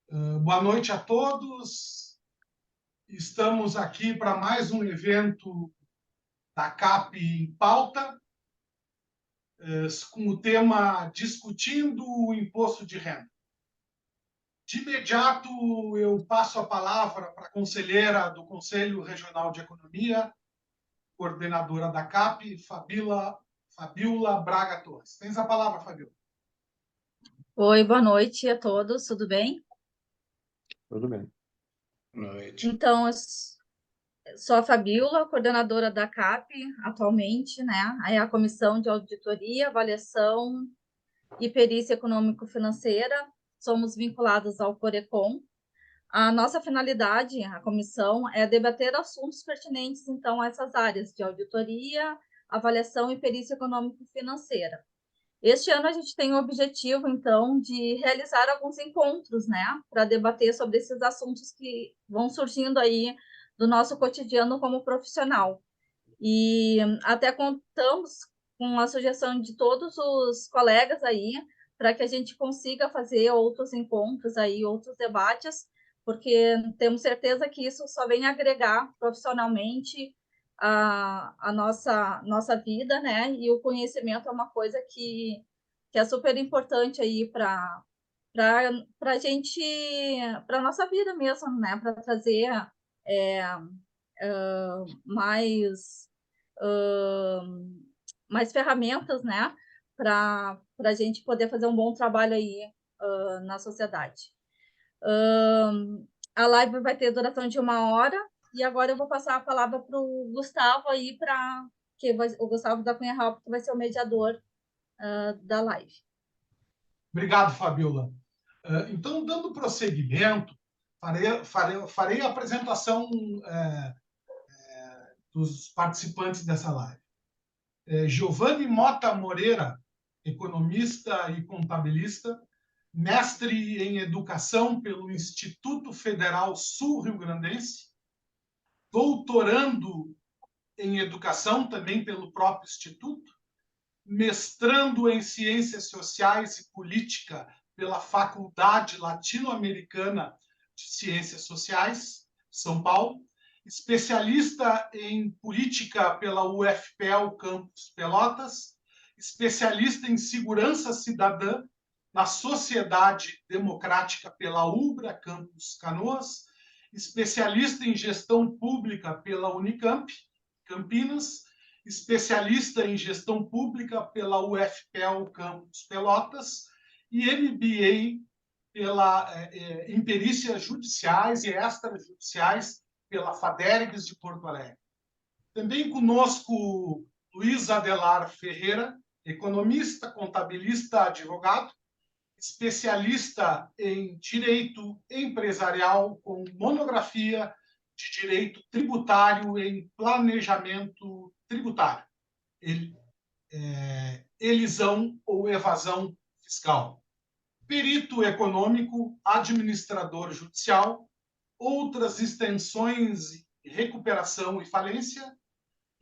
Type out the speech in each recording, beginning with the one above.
Boa noite a todos. Estamos aqui para mais um evento da CAP em pauta, com o tema Discutindo o Imposto de Renda. De imediato, eu passo a palavra para a conselheira do Conselho Regional de Economia, coordenadora da CAP, Fabiola Braga Torres. Tens a palavra, Fabiola. Oi, boa noite a todos, tudo bem? Tudo bem. Boa noite. Então, eu sou a Fabiola, coordenadora da CAP atualmente, né? Aí a Comissão de Auditoria, Avaliação e Perícia Econômico-Financeira. Somos vinculados ao Corecon. A nossa finalidade, a comissão, é debater assuntos pertinentes, então, a essas áreas de auditoria, avaliação e perícia econômico-financeira. Este ano a gente tem o objetivo, então, de realizar alguns encontros, né, para debater sobre esses assuntos que vão surgindo aí do nosso cotidiano como profissional. E até contamos com a sugestão de todos os colegas aí, para que a gente consiga fazer outros encontros aí, outros debates, porque temos certeza que isso só vem agregar profissionalmente a nossa vida, né? E o conhecimento é uma coisa que é super importante aí para a gente, para a nossa vida mesmo, né? Para trazer mais, mais ferramentas, né? Para a gente poder fazer um bom trabalho aí na sociedade. A live vai ter duração de 1 hora, e agora eu vou passar a palavra para o Gustavo aí, o Gustavo da Cunha Halp, que vai ser o mediador da live. Obrigado, Fabiola. Então, dando prosseguimento, farei a apresentação dos participantes dessa live. Giovanni Mota Moreira, economista e contabilista, mestre em educação pelo Instituto Federal Sul-Rio-Grandense, doutorando em educação também pelo próprio Instituto, mestrando em Ciências Sociais e Política pela Faculdade Latino-Americana de Ciências Sociais, São Paulo, especialista em Política pela UFPEL Campus Pelotas, especialista em Segurança Cidadã na Sociedade Democrática pela UBRA Campus Canoas, especialista em Gestão Pública pela Unicamp, Campinas, especialista em Gestão Pública pela UFPEL Campus Pelotas e MBA em Perícias Judiciais e Extrajudiciais pela FADERGS de Porto Alegre. Também conosco Luiz Adelar Ferreira, economista, contabilista, advogado, especialista em Direito Empresarial com monografia de Direito Tributário em Planejamento Tributário, elisão ou evasão fiscal. Perito econômico, administrador judicial, outras extensões, recuperação e falência,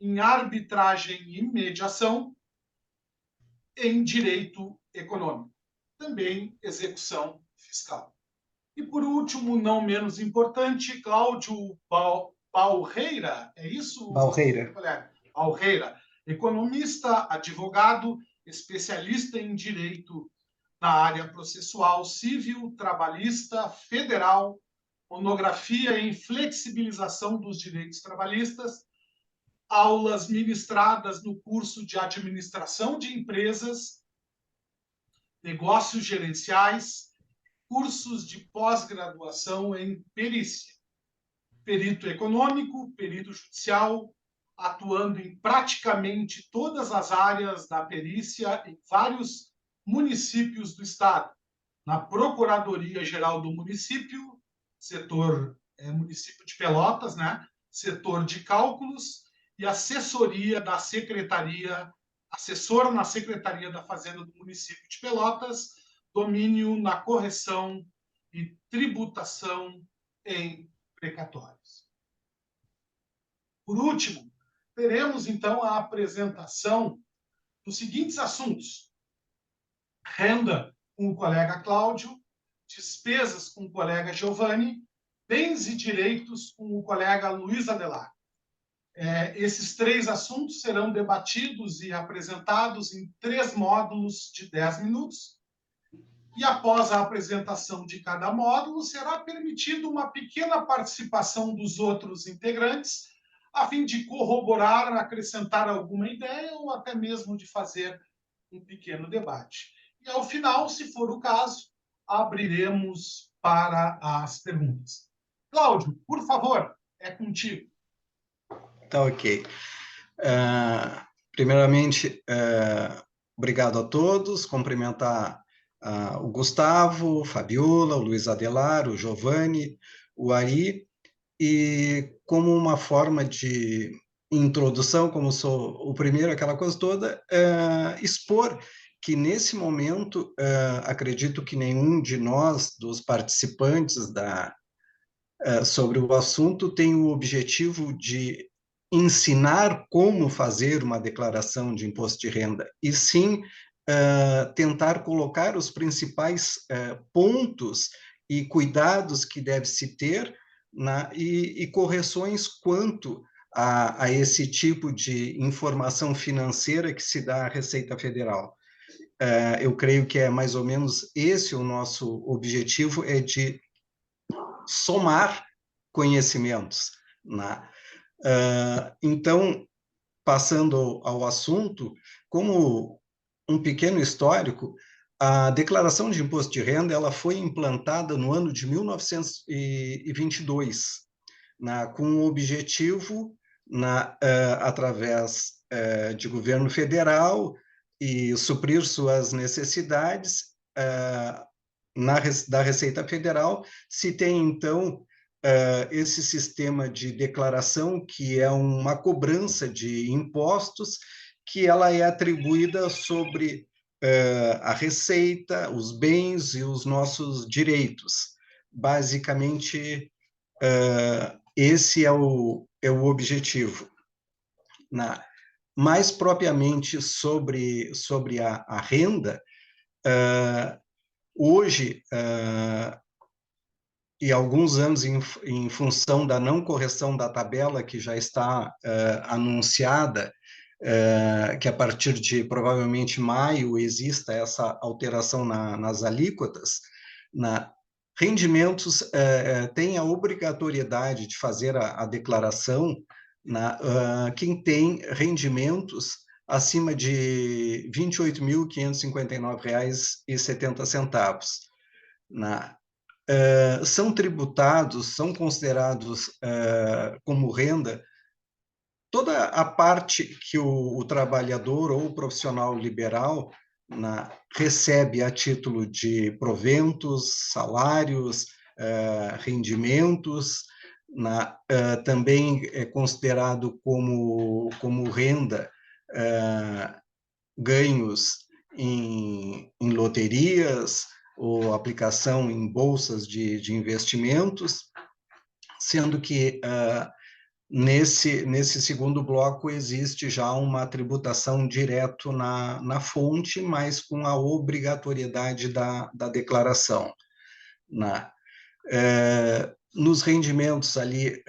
em arbitragem e mediação, em direito econômico, também execução fiscal. E, por último, não menos importante, Cláudio Balreira, é isso? Balreira. Balreira, economista, advogado, especialista em direito na área processual civil, trabalhista, federal, monografia em flexibilização dos direitos trabalhistas, aulas ministradas no curso de administração de empresas, negócios gerenciais, cursos de pós-graduação em perícia. Perito econômico, perito judicial, atuando em praticamente todas as áreas da perícia em vários municípios do estado. Na Procuradoria-Geral do Município, setor município de Pelotas, né? Setor de cálculos e assessoria da Secretaria, assessor na Secretaria da Fazenda do município de Pelotas, domínio na correção e tributação em precatórios. Por último, teremos então a apresentação dos seguintes assuntos: renda com o colega Cláudio, despesas com o colega Giovanni, bens e direitos com o colega Luiz Adelar. Esses 3 assuntos serão debatidos e apresentados em 3 módulos de 10 minutos, e após a apresentação de cada módulo, será permitido uma pequena participação dos outros integrantes, a fim de corroborar, acrescentar alguma ideia ou até mesmo de fazer um pequeno debate. E, ao final, se for o caso, abriremos para as perguntas. Cláudio, por favor, é contigo. Tá ok. Primeiramente, obrigado a todos, cumprimentar o Gustavo, o Fabiola, o Luiz Adelar, o Giovanni, o Ari, e como uma forma de introdução, como sou o primeiro, aquela coisa toda, expor que nesse momento, acredito que nenhum de nós, dos participantes sobre o assunto, tem o objetivo de ensinar como fazer uma declaração de imposto de renda, e sim tentar colocar os principais pontos e cuidados que deve-se ter e correções quanto a esse tipo de informação financeira que se dá à Receita Federal. Eu creio que é mais ou menos esse o nosso objetivo, é de somar conhecimentos, né? Então, passando ao assunto, como um pequeno histórico, a declaração de imposto de renda ela foi implantada no ano de 1922, com o objetivo, através de governo federal, e suprir suas necessidades da Receita Federal. Se tem, então, esse sistema de declaração, que é uma cobrança de impostos, que ela é atribuída sobre a receita, os bens e os nossos direitos. Basicamente, esse é o objetivo. Mais propriamente sobre a renda, hoje, e alguns anos em função da não correção da tabela que já está anunciada, que a partir de provavelmente maio exista essa alteração nas alíquotas, rendimentos têm a obrigatoriedade de fazer a declaração, quem tem rendimentos acima de R$ 28.559,70. São tributados, são considerados como renda toda a parte que o trabalhador ou o profissional liberal recebe a título de proventos, salários, rendimentos, também é considerado como renda ganhos em loterias ou aplicação em bolsas de investimentos, sendo que nesse segundo bloco existe já uma tributação direto na fonte, mas com a obrigatoriedade da declaração. Nos rendimentos ali,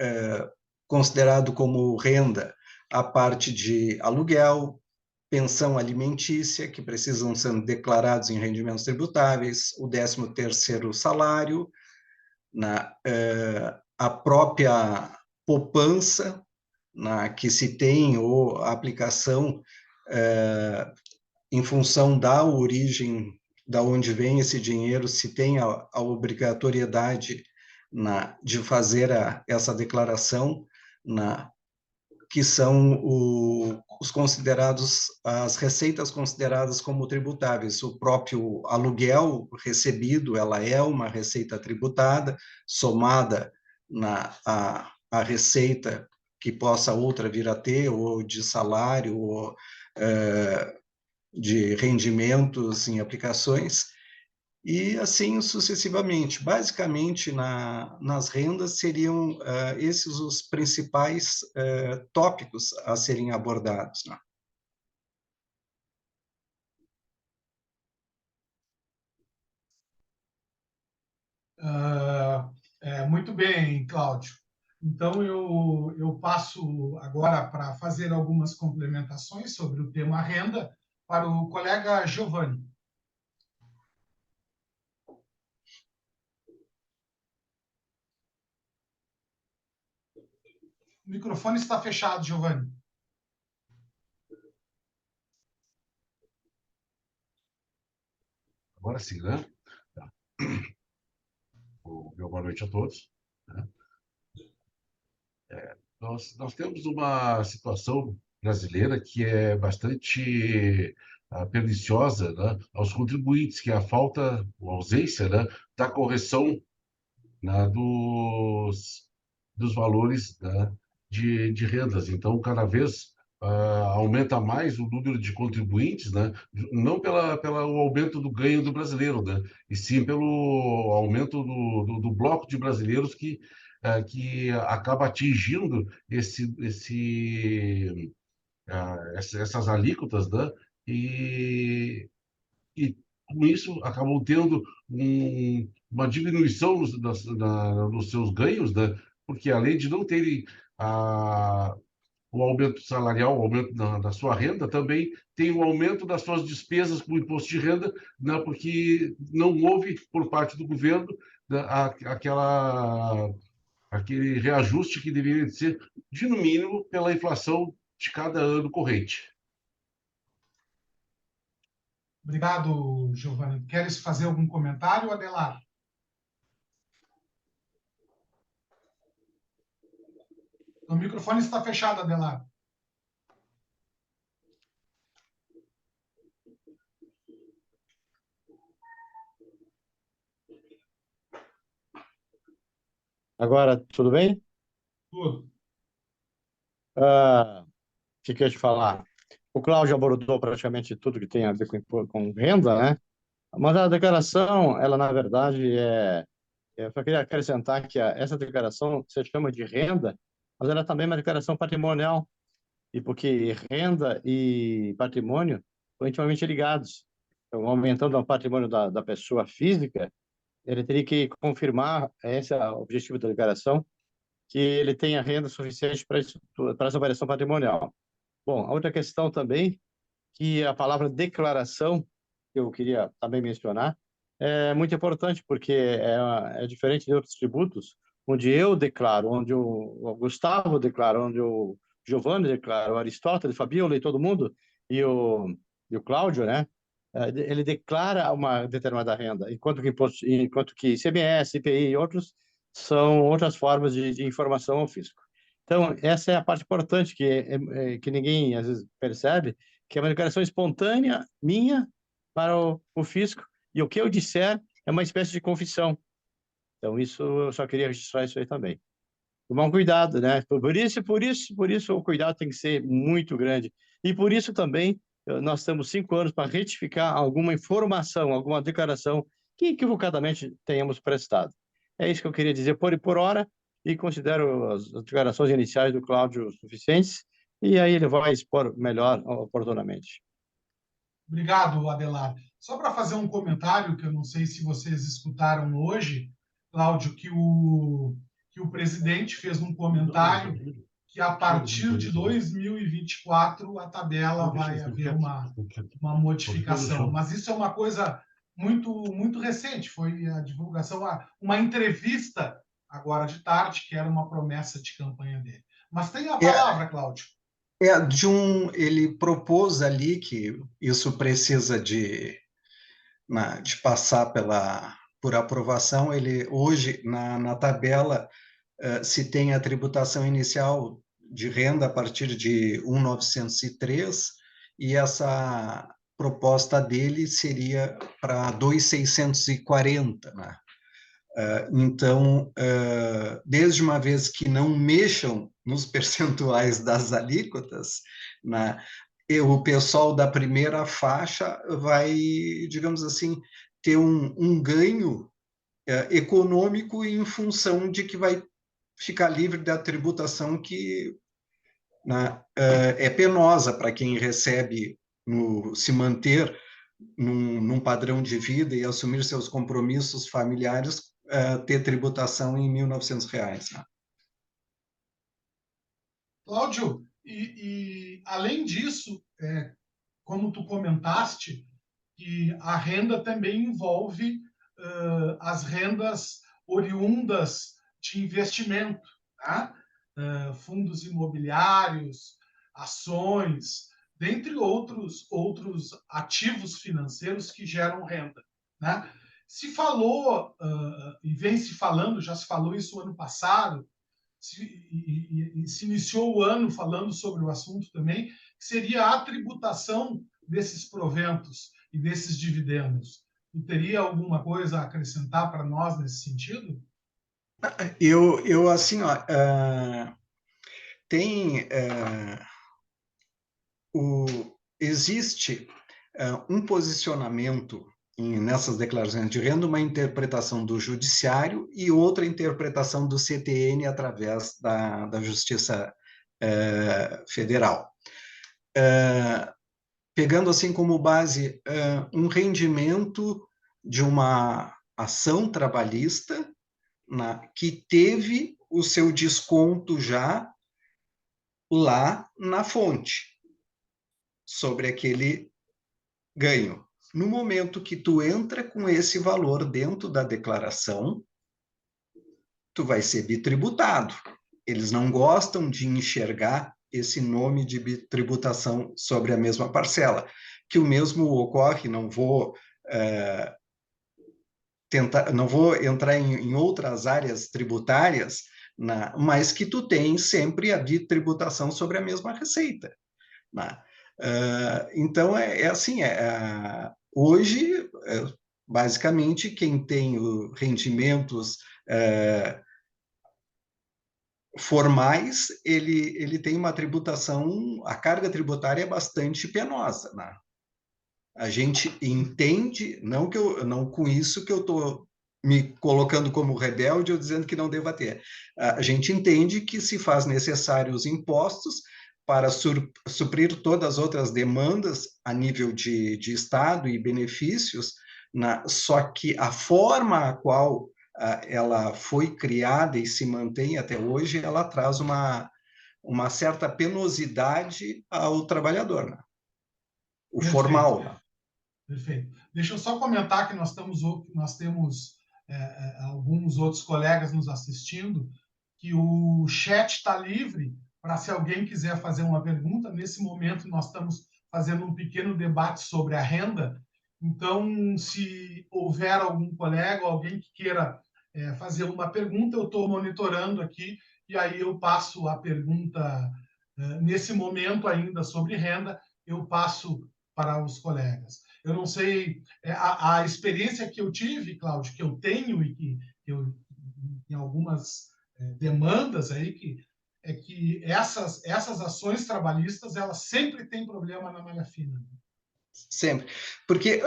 considerado como renda, a parte de aluguel, pensão alimentícia, que precisam ser declarados em rendimentos tributáveis, o 13º salário, a própria poupança, que se tem, ou a aplicação em função da origem, da onde vem esse dinheiro, se tem a obrigatoriedade de fazer essa declaração, que são os considerados, as receitas consideradas como tributáveis. O próprio aluguel recebido, ela é uma receita tributada, somada a receita que possa outra vir a ter, ou de salário, ou de rendimentos em aplicações, e assim sucessivamente. Basicamente, nas rendas seriam esses os principais tópicos a serem abordados. Muito bem, Cláudio. Então, eu passo agora para fazer algumas complementações sobre o tema renda para o colega Giovanni. O microfone está fechado, Giovanni. Agora sim, né? Tá. Meu boa noite a todos. Né? Nós temos uma situação brasileira que é bastante perniciosa, né, aos contribuintes, que é a falta, ou ausência, né, da correção, né, dos valores, né, de rendas. Então, cada vez aumenta mais o número de contribuintes, né, não pelo aumento do ganho do brasileiro, né, e sim pelo aumento do bloco de brasileiros que acaba atingindo essas alíquotas, né, e com isso acabam tendo uma diminuição nos seus ganhos, né? Porque além de não terem o aumento salarial, o aumento da sua renda, também tem o aumento das suas despesas com o imposto de renda, né? Porque não houve, por parte do governo, né, aquele reajuste que deveria ser, de no mínimo, pela inflação de cada ano corrente. Obrigado, Giovanni. Queres fazer algum comentário, Adelar? O microfone está fechado, Adelar. Agora, tudo bem? Tudo. O que eu ia te falar? O Cláudio abordou praticamente tudo que tem a ver com renda, né? Mas a declaração, ela, na verdade, eu só queria acrescentar que essa declaração se chama de renda, mas ela também é uma declaração patrimonial, e porque renda e patrimônio estão intimamente ligados. Então, aumentando o patrimônio da pessoa física, ele teria que confirmar, esse é o objetivo da declaração, que ele tenha renda suficiente para essa variação patrimonial. Bom, a outra questão também, que a palavra declaração, que eu queria também mencionar, é muito importante, porque é diferente de outros tributos, onde eu declaro, onde o Gustavo declara, onde o Giovanni declara, o Aristóteles, Fabiola e todo mundo, e o Cláudio, né? Ele declara uma determinada renda, enquanto que ICMS, IPI e outros são outras formas de informação ao fisco. Então, essa é a parte importante que ninguém, às vezes, percebe, que é uma declaração espontânea minha para o fisco, e o que eu disser é uma espécie de confissão. Então, isso, eu só queria registrar isso aí também. Tomar um cuidado, né? Por isso o cuidado tem que ser muito grande. E por isso também nós temos 5 anos para retificar alguma informação, alguma declaração que equivocadamente tenhamos prestado. É isso que eu queria dizer por hora, e considero as declarações iniciais do Cláudio suficientes, e aí ele vai expor melhor oportunamente. Obrigado, Adelar. Só para fazer um comentário, que eu não sei se vocês escutaram hoje, Cláudio, que o presidente fez um comentário que a partir de 2024 a tabela vai haver uma modificação. Mas isso é uma coisa muito recente, foi a divulgação, uma entrevista agora de tarde, que era uma promessa de campanha dele. Mas tem a palavra, Cláudio. Ele propôs ali que isso precisa de passar por aprovação. Ele hoje, na tabela, se tem a tributação inicial de renda a partir de 1.903, e essa proposta dele seria para 2.640, né? Então, desde uma vez que não mexam nos percentuais das alíquotas, né, o pessoal da primeira faixa vai, digamos assim, ter um ganho econômico em função de que vai ficar livre da tributação que, né, é penosa para quem recebe, se manter num padrão de vida e assumir seus compromissos familiares ter tributação em R$ 1.900, né? Cláudio, além disso, como tu comentaste, que a renda também envolve as rendas oriundas de investimento, tá? Fundos imobiliários, ações, dentre outros ativos financeiros que geram renda, né? Se falou, e vem se falando, já se falou isso ano passado, se iniciou o ano falando sobre o assunto também, que seria a tributação desses proventos e desses dividendos. Tu teria alguma coisa a acrescentar para nós nesse sentido? Eu assim, ó, existe um posicionamento nessas declarações de renda, uma interpretação do judiciário e outra interpretação do CTN através da Justiça Federal. Pegando assim como base um rendimento de uma ação trabalhista que teve o seu desconto já lá na fonte, sobre aquele ganho. No momento que tu entra com esse valor dentro da declaração, tu vai ser bitributado. Eles não gostam de enxergar esse nome de bitributação sobre a mesma parcela, que o mesmo ocorre, não vou entrar em outras áreas tributárias, mas que tu tem sempre a bitributação sobre a mesma receita. Então, assim, hoje, basicamente, quem tem rendimentos formais, ele tem uma tributação, a carga tributária é bastante penosa, né? A gente entende, não com isso que eu estou me colocando como rebelde ou dizendo que não deva ter. A gente entende que se faz necessários impostos para suprir todas as outras demandas a nível de Estado e benefícios, só que a forma a qual ela foi criada e se mantém até hoje, ela traz uma certa penosidade ao trabalhador, né? O Perfeito. formal, né? Perfeito. Deixa eu só comentar que nós temos alguns outros colegas nos assistindo, que o chat está livre para, se alguém quiser fazer uma pergunta. Nesse momento, nós estamos fazendo um pequeno debate sobre a renda. Então, se houver algum colega ou alguém que queira fazer uma pergunta, eu estou monitorando aqui e aí eu passo a pergunta, nesse momento ainda sobre renda, eu passo para os colegas. Eu não sei, a experiência que eu tive, Cláudio, que eu tenho e que eu, em algumas demandas aí, que essas ações trabalhistas, elas sempre têm problema na malha fina. Sempre. Porque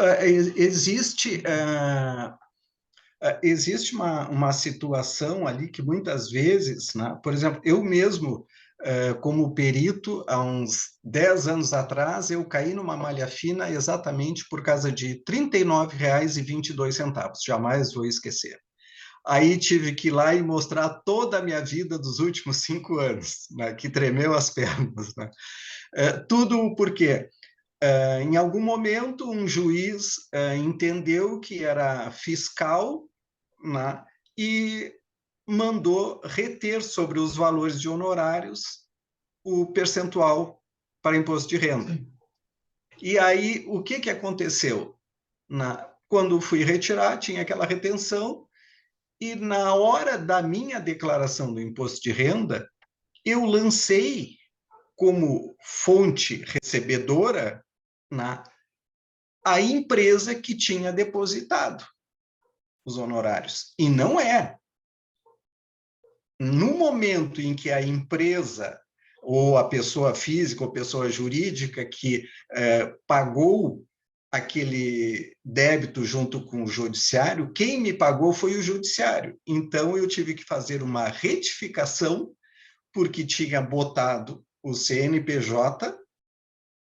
existe uma situação ali que muitas vezes, né, por exemplo, eu mesmo, como perito, há uns 10 anos atrás, eu caí numa malha fina exatamente por causa de R$ 39,22, jamais vou esquecer. Aí tive que ir lá e mostrar toda a minha vida dos últimos 5 anos, né, que tremeu as pernas, né? Tudo porque em algum momento um juiz entendeu que era fiscal, né, e mandou reter sobre os valores de honorários o percentual para imposto de renda. Sim. E aí, o que aconteceu? Quando fui retirar, tinha aquela retenção, e na hora da minha declaração do imposto de renda, eu lancei como fonte recebedora a empresa que tinha depositado os honorários. E não é. No momento em que a empresa, ou a pessoa física, ou pessoa jurídica que pagou aquele débito junto com o judiciário, quem me pagou foi o judiciário. Então, eu tive que fazer uma retificação, porque tinha botado o CNPJ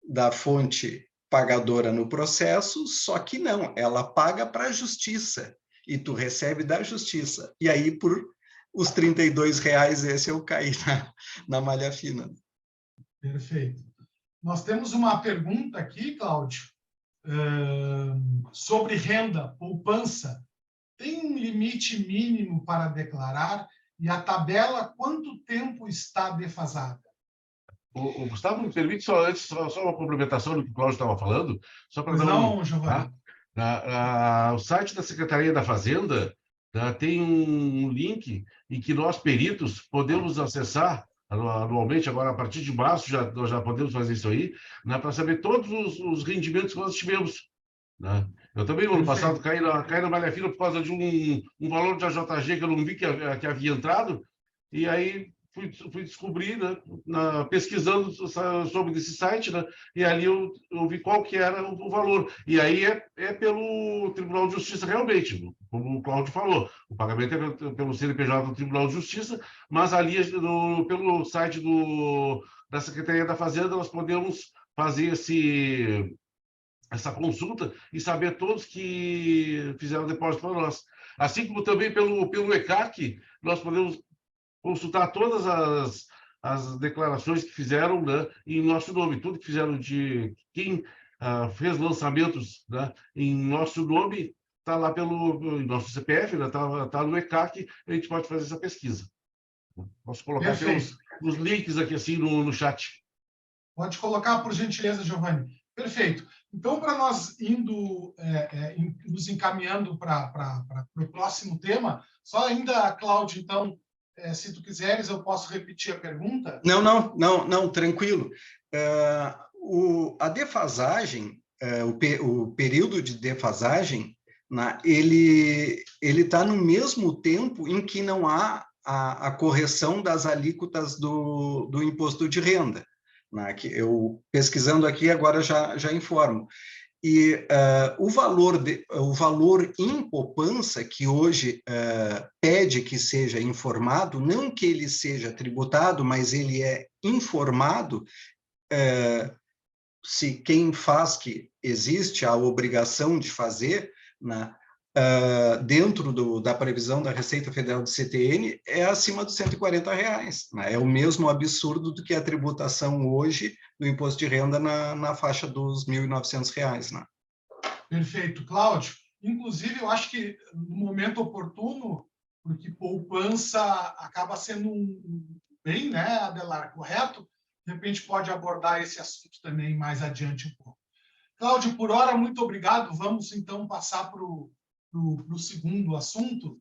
da fonte pagadora no processo, só que não, ela paga para a justiça. e tu recebe da Justiça. E aí, por os R$ 32, esse eu caí na malha fina. Perfeito. Nós temos uma pergunta aqui, Cláudio, sobre renda, poupança. Tem um limite mínimo para declarar? E a tabela, quanto tempo está defasada? O Gustavo, me permite só antes, só uma complementação do que o Cláudio estava falando, só para Pois dar não, Giovanni? O site da Secretaria da Fazenda, tá, tem um link em que nós, peritos, podemos acessar anualmente, agora a partir de março nós já podemos fazer isso aí, né, para saber todos os rendimentos que nós tivemos. Né? Eu também, no ano passado, caí na malha fina por causa de um valor de AJG que eu não vi que havia entrado, e aí fui descobrir, né, pesquisando sobre esse site, né, e ali eu vi qual que era o valor. E aí é pelo Tribunal de Justiça, realmente, como o Cláudio falou. O pagamento é pelo CNPJ do Tribunal de Justiça, mas ali, pelo site da Secretaria da Fazenda, nós podemos fazer essa consulta e saber todos que fizeram depósito para nós. Assim como também pelo ECAC, nós podemos consultar todas as declarações que fizeram, né, em nosso nome, tudo que fizeram de quem fez lançamentos, né, em nosso nome, está lá em nosso CPF, né, tá no ECAC, a gente pode fazer essa pesquisa. Posso colocar até os links aqui assim no chat. Pode colocar, por gentileza, Giovanni. Perfeito. Então, para nós nos encaminhando para o próximo tema, só ainda, Cláudio, então, se tu quiseres, eu posso repetir a pergunta? Não, tranquilo. A defasagem, o período de defasagem, né, ele está no mesmo tempo em que não há a correção das alíquotas do imposto de renda. Né, que eu, pesquisando aqui, agora já informo. E o valor em poupança, que hoje pede que seja informado, não que ele seja tributado, mas ele é informado, se quem faz, que existe a obrigação de fazer, né, dentro da previsão da Receita Federal do CTN, é acima dos R$140. Né? É o mesmo absurdo do que a tributação hoje do imposto de renda na faixa dos R$1.900. Né? Perfeito, Cláudio. Inclusive, eu acho que no momento oportuno, porque poupança acaba sendo um bem, né, Adelar, correto? De repente pode abordar esse assunto também mais adiante um pouco. Cláudio, por hora, muito obrigado. Vamos, então, passar para o segundo assunto,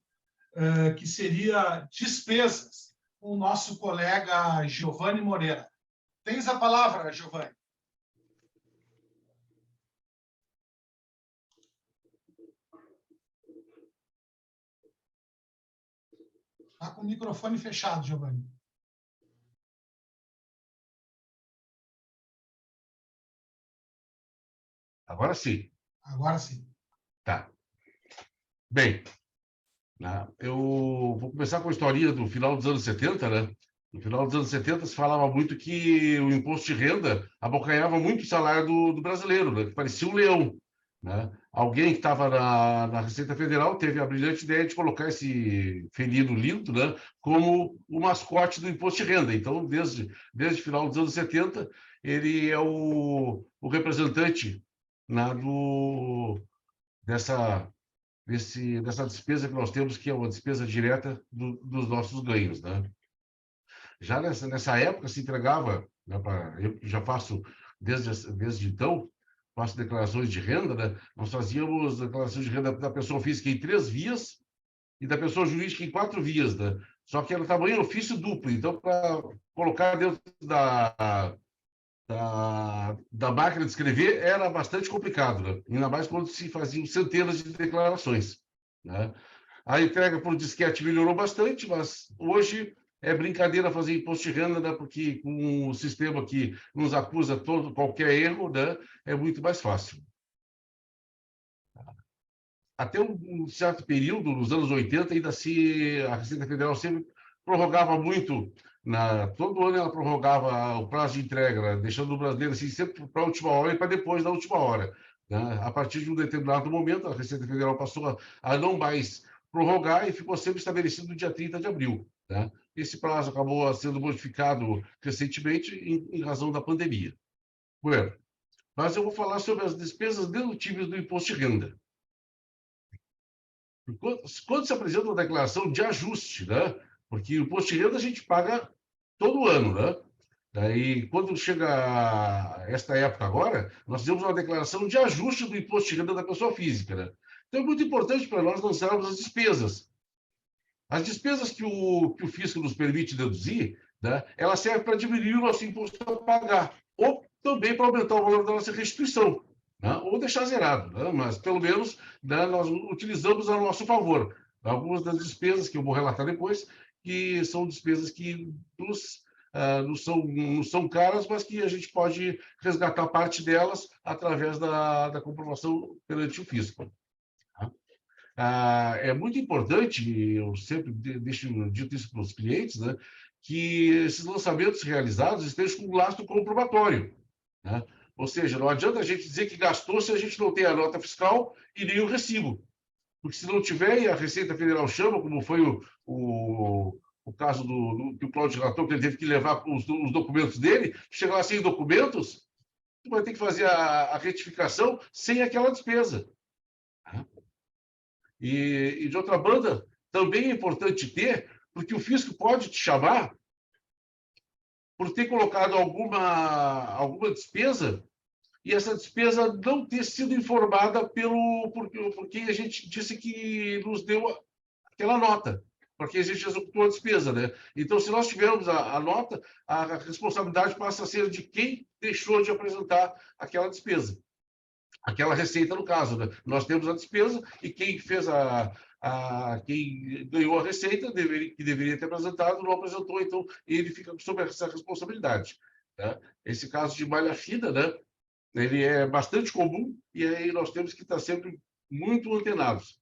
que seria despesas, com o nosso colega Giovanni Moreira. Tens a palavra, Giovanni. Está com o microfone fechado, Giovanni. Agora sim. Agora sim. Tá. Bem, né, eu vou começar com a historinha do final dos anos 70, né? No final dos anos 70 se falava muito que o imposto de renda abocanhava muito o salário do brasileiro, né? Que parecia um leão. Né? Alguém que estava na Receita Federal teve a brilhante ideia de colocar esse felino lindo, né, como o mascote do imposto de renda. Então, desde o final dos anos 70, ele é o representante, né, dessa despesa que nós temos, que é uma despesa direta dos nossos ganhos. Né? Já nessa época se entregava, né, eu já faço desde então, faço declarações de renda, né? Nós fazíamos declarações de renda da pessoa física em 3 vias e da pessoa jurídica em 4 vias, né? Só que era tamanho ofício duplo, então para colocar dentro da máquina de escrever era bastante complicado, né? Ainda mais quando se faziam centenas de declarações. Né? A entrega por disquete melhorou bastante, mas hoje é brincadeira fazer imposto de renda, né? Porque com o sistema que nos acusa qualquer erro, né? É muito mais fácil. Até um certo período, nos anos 80, a Receita Federal sempre prorrogava muito. Todo ano ela prorrogava o prazo de entrega, né? Deixando o brasileiro assim, sempre para a última hora e para depois da última hora. né? A partir de um determinado momento, a Receita Federal passou a não mais prorrogar e ficou sempre estabelecido no dia 30 de abril. Né? Esse prazo acabou sendo modificado recentemente em razão da pandemia. Bueno, mas eu vou falar sobre as despesas dedutíveis do imposto de renda. Quando se apresenta uma declaração de ajuste, né? Porque o imposto de renda a gente paga todo ano, né? Daí, quando chega esta época agora, nós temos uma declaração de ajuste do imposto de renda da pessoa física, né? Então, é muito importante para nós lançarmos as despesas. As despesas que o fisco nos permite deduzir, né? Ela serve para diminuir o nosso imposto a pagar, ou também para aumentar o valor da nossa restituição, né? Ou deixar zerado, né? Mas, pelo menos, né, nós utilizamos a nosso favor. Algumas das despesas que eu vou relatar depois, que são despesas que não são caras, mas que a gente pode resgatar parte delas através da comprovação perante o fisco. É muito importante, eu sempre deixo dito isso para os clientes, né, que esses lançamentos realizados estejam com um lastro comprobatório. Né? Ou seja, não adianta a gente dizer que gastou se a gente não tem a nota fiscal e nem o recibo. Porque se não tiver, e a Receita Federal chama, como foi o caso que o Cláudio relatou, que ele teve que levar os documentos dele, chegar lá sem documentos, vai ter que fazer a retificação sem aquela despesa. E de outra banda, também é importante ter, porque o fisco pode te chamar por ter colocado alguma despesa e essa despesa não ter sido informada por quem a gente disse que nos deu aquela nota, porque a gente executou a despesa, né? Então, se nós tivermos a nota, a responsabilidade passa a ser de quem deixou de apresentar aquela despesa. Aquela receita, no caso, né? Nós temos a despesa e quem fez quem ganhou a receita, que deveria ter apresentado, não apresentou, então ele fica sob essa responsabilidade. Né? Esse caso de malha fina, né? Ele é bastante comum e aí nós temos que estar sempre muito antenados.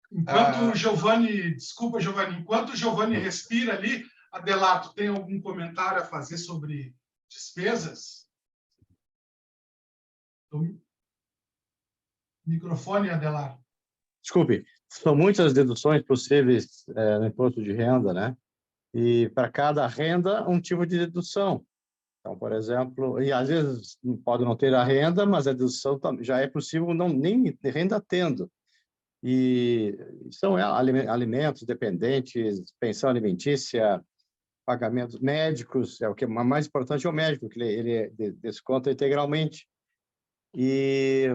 Enquanto o Giovanni, desculpa, Giovanni, enquanto o Giovanni respira ali, Adelardo, tem algum comentário a fazer sobre despesas? Microfone, Adelardo. Desculpe, são muitas deduções possíveis no imposto de renda, né? E para cada renda, um tipo de dedução. Então, por exemplo, e às vezes pode não ter a renda, mas a dedução já é possível nem renda tendo. E são alimentos, dependentes, pensão alimentícia, pagamentos médicos, o que é mais importante é o médico, que ele desconta integralmente. E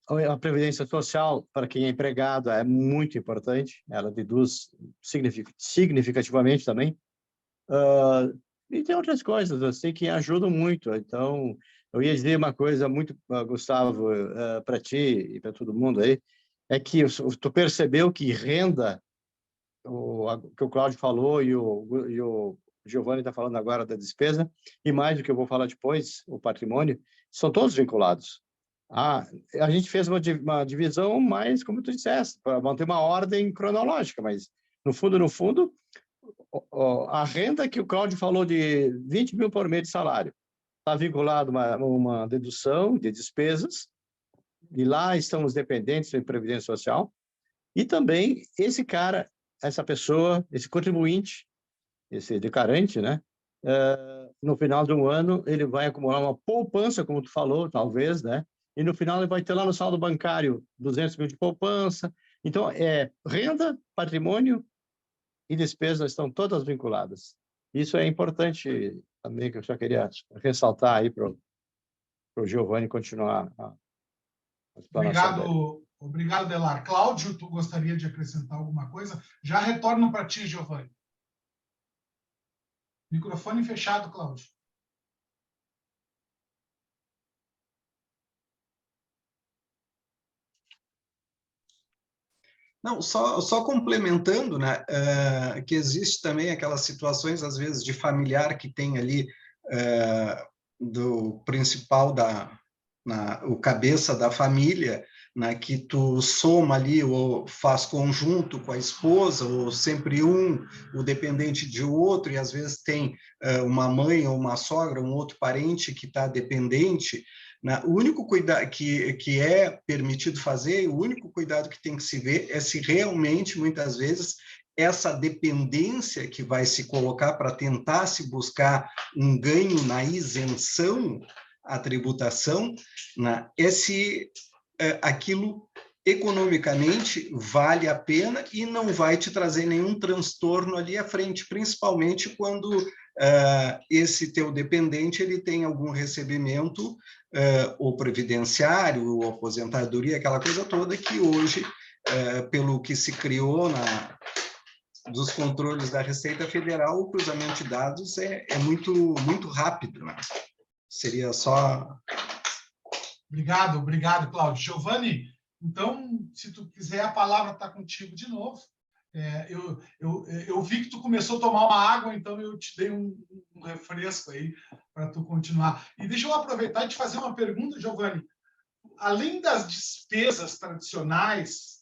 a previdência social, para quem é empregado, é muito importante, ela deduz significativamente também. E tem outras coisas assim que ajudam muito. Então, eu ia dizer uma coisa muito, Gustavo, para ti e para todo mundo aí, é que tu percebeu que renda, que o Cláudio falou e o Giovanni está falando agora da despesa, e mais do que eu vou falar depois, o patrimônio, são todos vinculados. A gente fez uma divisão mais, como tu disseste, para manter uma ordem cronológica, mas, no fundo, a renda que o Cláudio falou de 20 mil por mês de salário está vinculado a uma dedução de despesas, e lá estão os dependentes da Previdência Social, e também esse cara, essa pessoa, esse contribuinte, esse declarante, né? No final de um ano, ele vai acumular uma poupança, como tu falou, talvez, né? E no final ele vai ter lá no saldo bancário 200 mil de poupança. Então, renda, patrimônio e despesas estão todas vinculadas. Isso é importante também, que eu só queria ressaltar aí para o Giovanni continuar a explanação dele. Obrigado, Adelar. Cláudio, tu gostaria de acrescentar alguma coisa? Já retorno para ti, Giovanni. Microfone fechado, Cláudio. Não, só complementando, né, que existe também aquelas situações, às vezes, de familiar que tem ali do principal o cabeça da família, que tu soma ali ou faz conjunto com a esposa, ou sempre o dependente de outro, e às vezes tem uma mãe ou uma sogra, um outro parente que está dependente, o único cuidado que é permitido fazer, o único cuidado que tem que se ver é se realmente, muitas vezes, essa dependência que vai se colocar para tentar se buscar um ganho na isenção à tributação, se aquilo economicamente vale a pena e não vai te trazer nenhum transtorno ali à frente, principalmente quando esse teu dependente ele tem algum recebimento ou previdenciário, ou aposentadoria, aquela coisa toda que hoje, pelo que se criou dos controles da Receita Federal, o cruzamento de dados é muito, muito rápido, né? Seria só... Obrigado, Cláudio. Giovanni, então, se tu quiser, a palavra está contigo de novo. Eu vi que tu começou a tomar uma água, então eu te dei um refresco aí para tu continuar. E deixa eu aproveitar e te fazer uma pergunta, Giovanni. Além das despesas tradicionais,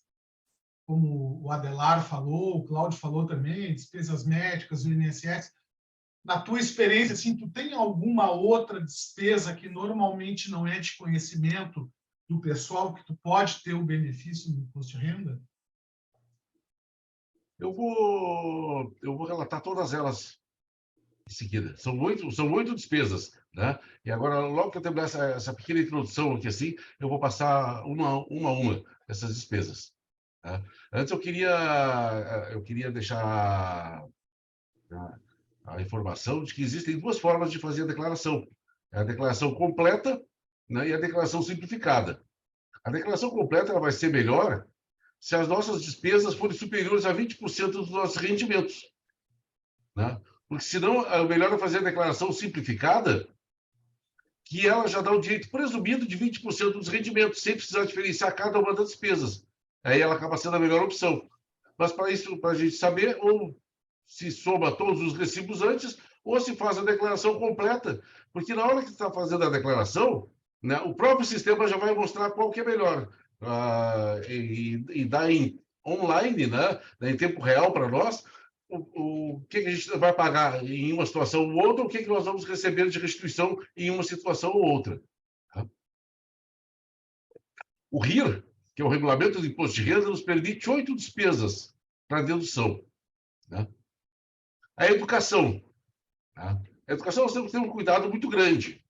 como o Adelar falou, o Cláudio falou também, despesas médicas, o INSS, na tua experiência, assim, tu tem alguma outra despesa que normalmente não é de conhecimento do pessoal, que tu pode ter o benefício do imposto de renda? Eu vou relatar todas elas em seguida. São oito despesas, né? E agora, logo que eu terminar essa pequena introdução aqui, assim, eu vou passar uma a uma essas despesas. Tá? Antes, eu queria deixar a informação de que existem duas formas de fazer a declaração. É a declaração completa, né, e a declaração simplificada. A declaração completa ela vai ser melhor se as nossas despesas forem superiores a 20% dos nossos rendimentos. Né? Porque, senão, o melhor é fazer a declaração simplificada, que ela já dá o direito presumido de 20% dos rendimentos, sem precisar diferenciar cada uma das despesas. Aí ela acaba sendo a melhor opção. Mas, para isso, para a gente saber, ou se soma todos os recibos antes, ou se faz a declaração completa. Porque na hora que está fazendo a declaração, né, o próprio sistema já vai mostrar qual que é melhor. E dá online, né, em tempo real para nós, o que a gente vai pagar em uma situação ou outra, o que nós vamos receber de restituição em uma situação ou outra. O RIR, que é o Regulamento do Imposto de Renda, nos permite 8 despesas para dedução. Né? A educação. Tá? A educação nós temos que ter um cuidado muito grande,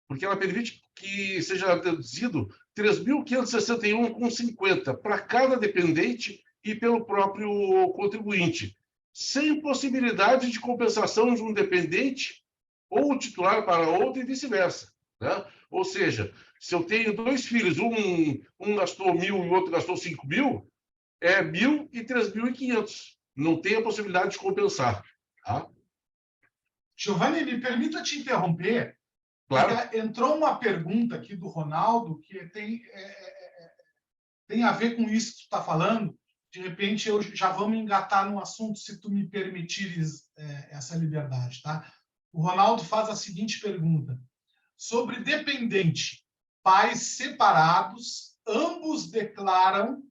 porque ela permite que seja deduzido R$ 3.561,50 para cada dependente e pelo próprio contribuinte, sem possibilidade de compensação de um dependente ou o titular para outro e vice-versa. Né? Ou seja, se eu tenho 2 filhos, um gastou 1.000 e o outro gastou 5.000, é 1.000 e 3.500. Não tem a possibilidade de compensar. Tá? Giovanni, me permita te interromper. Claro. Entrou uma pergunta aqui do Ronaldo que tem a ver com isso que tu está falando. De repente, eu já vamos engatar no assunto, se tu me permitires essa liberdade. Tá? O Ronaldo faz a seguinte pergunta. Sobre dependente, pais separados, ambos declaram,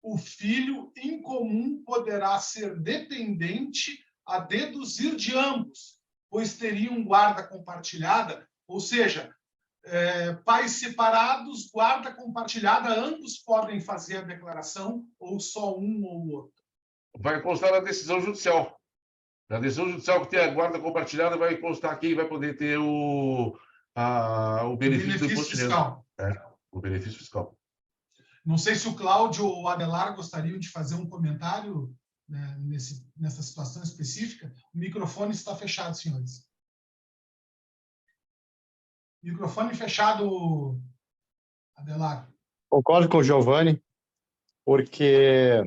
o filho em comum poderá ser dependente a deduzir de ambos, pois teriam guarda compartilhada, ou seja, pais separados, guarda compartilhada, ambos podem fazer a declaração, ou só um ou o outro? Vai constar na decisão judicial. Na decisão judicial que tem a guarda compartilhada, vai constar quem vai poder ter o benefício do imposto fiscal. De renda. O benefício fiscal. Não sei se o Cláudio ou o Adelar gostariam de fazer um comentário, né, nessa situação específica. O microfone está fechado, senhores. Microfone fechado, Adelar. Concordo com o Giovanni, porque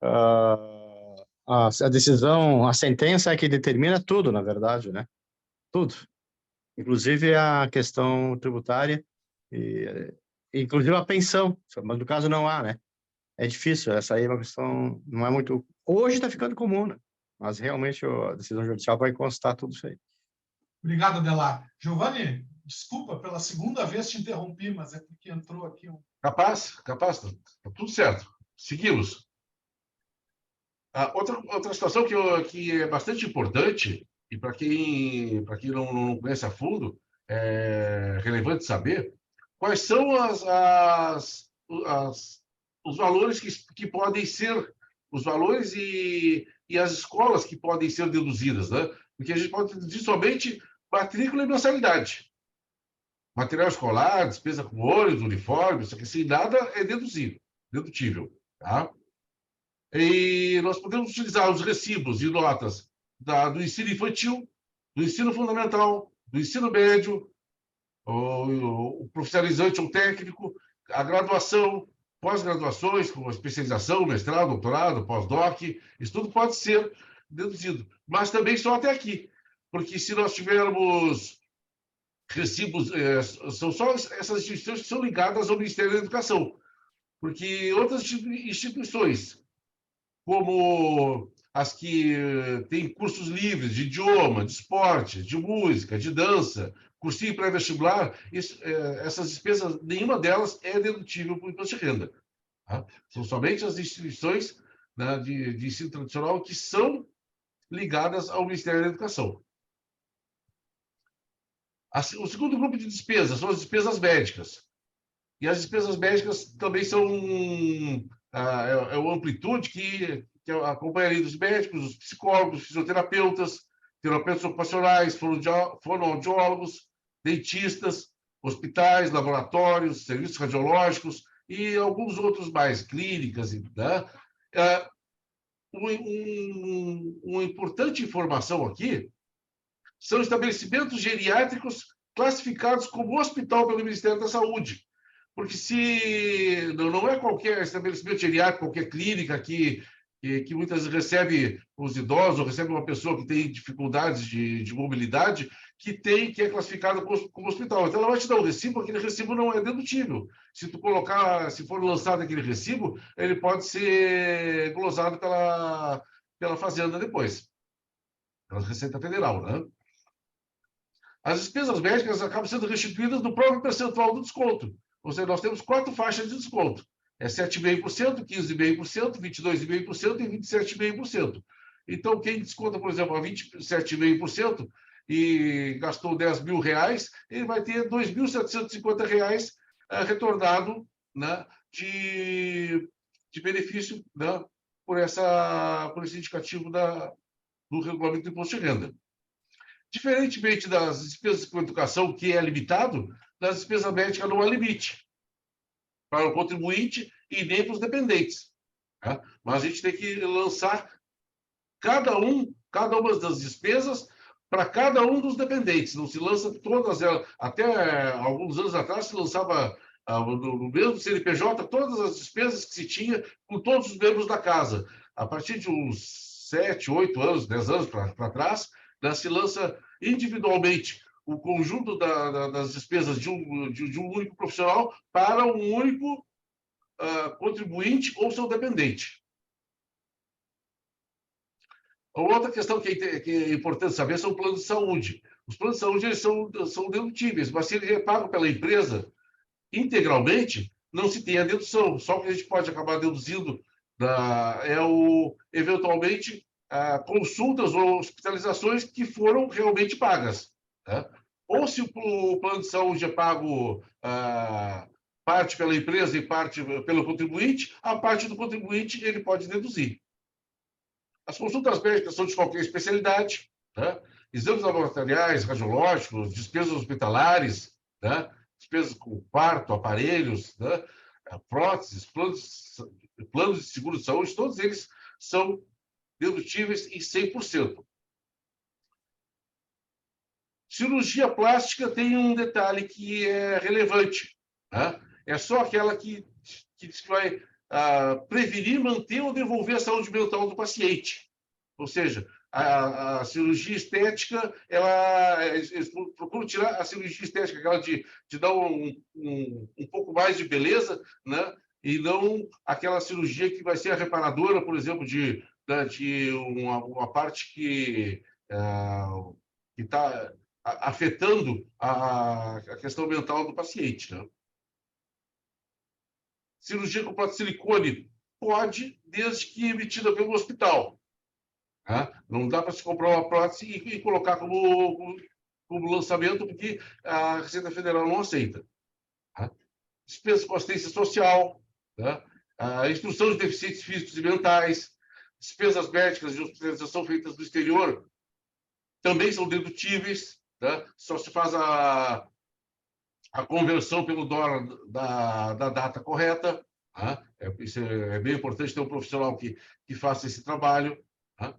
a decisão, a sentença é que determina tudo, na verdade, né? Tudo. Inclusive a questão tributária, inclusive a pensão, mas no caso não há, né? É difícil, essa aí é uma questão, não é muito... Hoje está ficando comum, né? Mas realmente a decisão judicial vai constar tudo isso aí. Obrigado, Adelar. Giovanni, Desculpa, pela segunda vez te interrompi, mas é porque entrou aqui um... Capaz, tá tudo certo. Seguimos. Outra situação que é bastante importante, e para quem não conhece a fundo, é relevante saber, quais são os valores que podem ser, os valores e as escolas que podem ser deduzidas, né? Porque a gente pode deduzir somente matrícula e mensalidade. Material escolar, despesa com ônibus, uniforme, isso aqui, sem nada é dedutível, tá? E nós podemos utilizar os recibos e notas do ensino infantil, do ensino fundamental, do ensino médio, o profissionalizante ou técnico, a graduação, pós-graduações, como especialização, mestrado, doutorado, pós-doc, isso tudo pode ser deduzido, mas também só até aqui, porque se nós tivermos recibos, são só essas instituições que são ligadas ao Ministério da Educação, porque outras instituições, como as que têm cursos livres de idioma, de esporte, de música, de dança, cursinho pré-vestibular, essas despesas, nenhuma delas é dedutível por imposto de renda. Tá? São somente as instituições, né, de ensino tradicional que são ligadas ao Ministério da Educação. O segundo grupo de despesas são as despesas médicas. E as despesas médicas também são uma amplitude que acompanharia dos médicos, dos psicólogos, fisioterapeutas, terapeutas ocupacionais, fonoaudiólogos, dentistas, hospitais, laboratórios, serviços radiológicos e alguns outros mais, clínicas. Né? Uma importante informação aqui são estabelecimentos geriátricos classificados como hospital pelo Ministério da Saúde. Porque se não é qualquer estabelecimento geriátrico, qualquer clínica que muitas vezes recebe os idosos, ou recebe uma pessoa que tem dificuldades de mobilidade, que é classificada como hospital. Então, ela vai te dar um recibo, aquele recibo não é dedutível. Se for lançado aquele recibo, ele pode ser glosado pela Fazenda depois, pela Receita Federal, né? As despesas médicas acabam sendo restituídas no próprio percentual do desconto. Ou seja, nós temos 4 faixas de desconto. É 7,5%, 15,5%, 22,5% e 27,5%. Então, quem desconta, por exemplo, a 27,5% e gastou R$10.000, ele vai ter R$2.750 retornado, né, de benefício, né, por esse indicativo do regulamento do imposto de renda. Diferentemente das despesas com educação, que é limitado, nas despesas médicas não há limite para o contribuinte e nem para os dependentes. Tá? Mas a gente tem que lançar cada uma das despesas para cada um dos dependentes. Não se lança todas elas. Até alguns anos atrás se lançava no mesmo CNPJ todas as despesas que se tinha com todos os membros da casa. A partir de uns 7, 8 anos, 10 anos para trás, né, se lança individualmente o conjunto das despesas de um único profissional para um único contribuinte ou seu dependente. Outra questão que é importante saber são os planos de saúde. Os planos de saúde eles são dedutíveis, mas se ele é pago pela empresa integralmente, não se tem a dedução. Só o que a gente pode acabar deduzindo eventualmente, consultas ou hospitalizações que foram realmente pagas. Né? Ou se o plano de saúde é pago parte pela empresa e parte pelo contribuinte, a parte do contribuinte ele pode deduzir. As consultas médicas são de qualquer especialidade, né? Exames laboratoriais, radiológicos, despesas hospitalares, né? Despesas com parto, aparelhos, né? Próteses, planos de seguro de saúde, todos eles são dedutíveis em 100%. Cirurgia plástica tem um detalhe que é relevante, né? É só aquela que diz que vai prevenir, manter ou devolver a saúde mental do paciente. Ou seja, a cirurgia estética, eles procuram tirar a cirurgia estética, aquela de dar um pouco mais de beleza, né? E não aquela cirurgia que vai ser a reparadora, por exemplo, de uma parte que está afetando a questão mental do paciente, né? Cirurgia com prótese de silicone pode, desde que emitida pelo hospital. Tá? Não dá para se comprar uma prótese e colocar como lançamento, porque a Receita Federal não aceita. Tá? Despesa com assistência social, tá? A instrução de deficientes físicos e mentais, despesas médicas de hospitalização feitas no exterior também são dedutíveis, tá? Só se faz a conversão pelo dólar da data correta. Tá? Isso é bem importante ter um profissional que faça esse trabalho. Tá?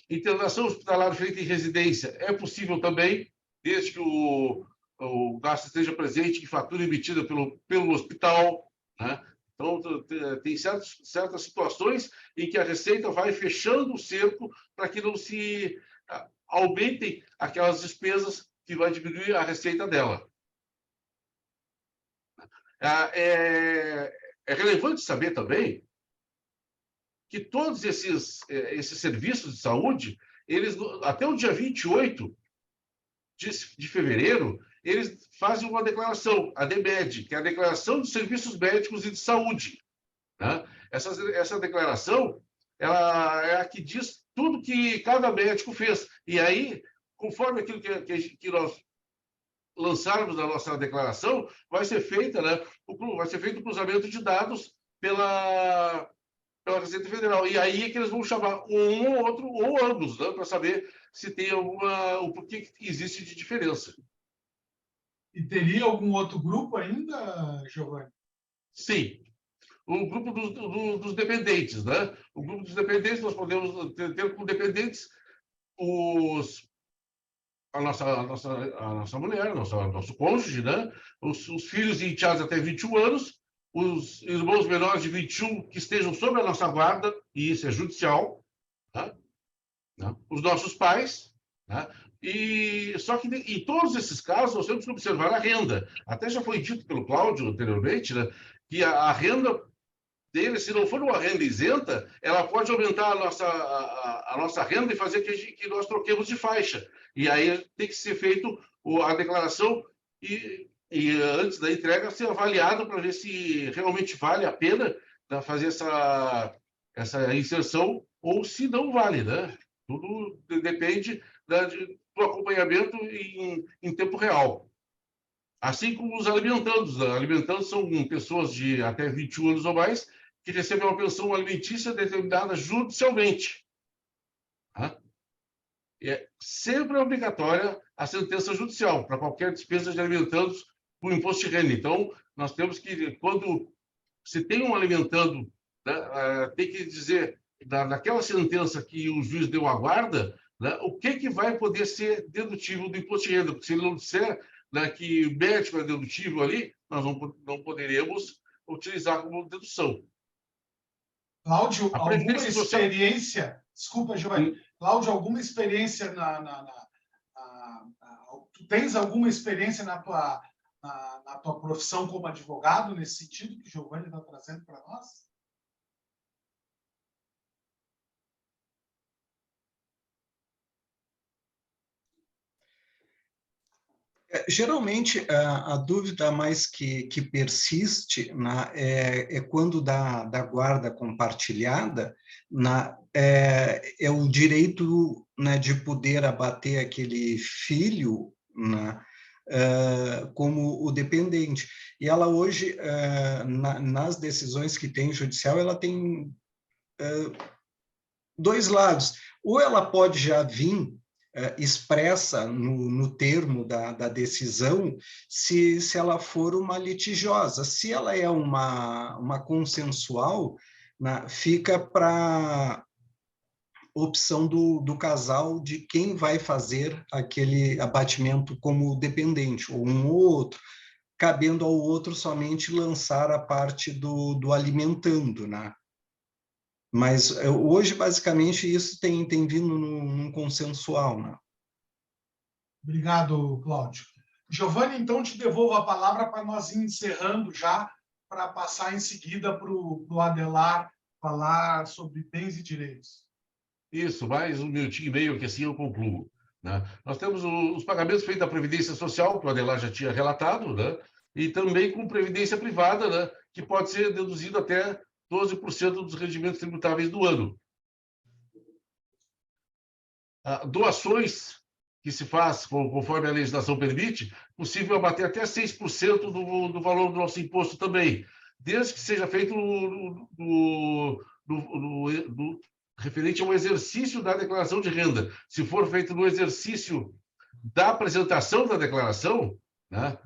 Internação hospitalar feita em residência é possível também, desde que o gasto esteja presente em fatura emitida pelo hospital. Né? Então, tem certas situações em que a Receita vai fechando o cerco para que não se aumentem aquelas despesas que vai diminuir a receita dela. É relevante saber também que todos esses serviços de saúde, eles, até o dia 28 de fevereiro, eles fazem uma declaração, a DMED, que é a Declaração de Serviços Médicos e de Saúde. Né? Essa declaração, ela é a que diz tudo que cada médico fez. E aí, conforme aquilo que nós lançarmos na nossa declaração, vai ser feito o cruzamento de dados pela Receita Federal. E aí é que eles vão chamar um ou outro, ou ambos, né, para saber se tem o porquê que existe de diferença. E teria algum outro grupo ainda, Giovanni? Sim. O grupo dos dependentes, né? O grupo dos dependentes, nós podemos ter como dependentes a nossa mulher, nosso cônjuge, né? Os filhos e enteados até 21 anos, os irmãos menores de 21 que estejam sob a nossa guarda, e isso é judicial, tá? Os nossos pais, tá? Só que em todos esses casos nós temos que observar a renda. Até já foi dito pelo Cláudio anteriormente, né, que a renda dele, se não for uma renda isenta, ela pode aumentar a nossa renda e fazer que nós troquemos de faixa. E aí tem que ser feito a declaração e antes da entrega ser avaliado para ver se realmente vale a pena, né, fazer essa inserção ou se não vale, né? Tudo depende do acompanhamento em tempo real. Assim como os alimentandos. Alimentandos são pessoas de até 21 anos ou mais que recebem uma pensão alimentícia determinada judicialmente. Tá? É sempre obrigatória a sentença judicial para qualquer despesa de alimentandos com imposto de renda. Então, nós temos que, quando se tem um alimentando, né, tem que dizer, naquela sentença que o juiz deu a guarda, né, o que vai poder ser dedutível do imposto de renda. Porque se ele não disser, né, que médico é dedutível ali, nós não poderemos utilizar como dedução. Cláudio, alguma experiência... Desculpa, Giovanni. Cláudio, alguma experiência tu tens alguma experiência na tua profissão como advogado, nesse sentido que o Giovanni está trazendo para nós? Geralmente, a dúvida mais que persiste é quando da guarda compartilhada, é o direito, né, de poder abater aquele filho, né, como o dependente. E ela hoje, nas decisões que tem judicial, ela tem dois lados. Ou ela pode já vir expressa no termo da decisão, se ela for uma litigiosa. Se ela é uma consensual, né, fica para opção do casal de quem vai fazer aquele abatimento como dependente, ou um ou outro, cabendo ao outro somente lançar a parte do alimentando, né? Mas hoje, basicamente, isso tem vindo num consensual, né? Obrigado, Cláudio. Giovanni, então, te devolvo a palavra para nós ir encerrando já, para passar em seguida para o Adelar falar sobre bens e direitos. Isso, mais um minutinho e meio, que assim eu concluo. né? Nós temos os pagamentos feitos à Previdência Social, que o Adelar já tinha relatado, né? E também com Previdência Privada, né? Que pode ser deduzido até 12% dos rendimentos tributáveis do ano. Doações que se faz, conforme a legislação permite, possível abater até 6% do valor do nosso imposto também, desde que seja feito referente ao exercício da declaração de renda. Se for feito no exercício da apresentação da declaração, né,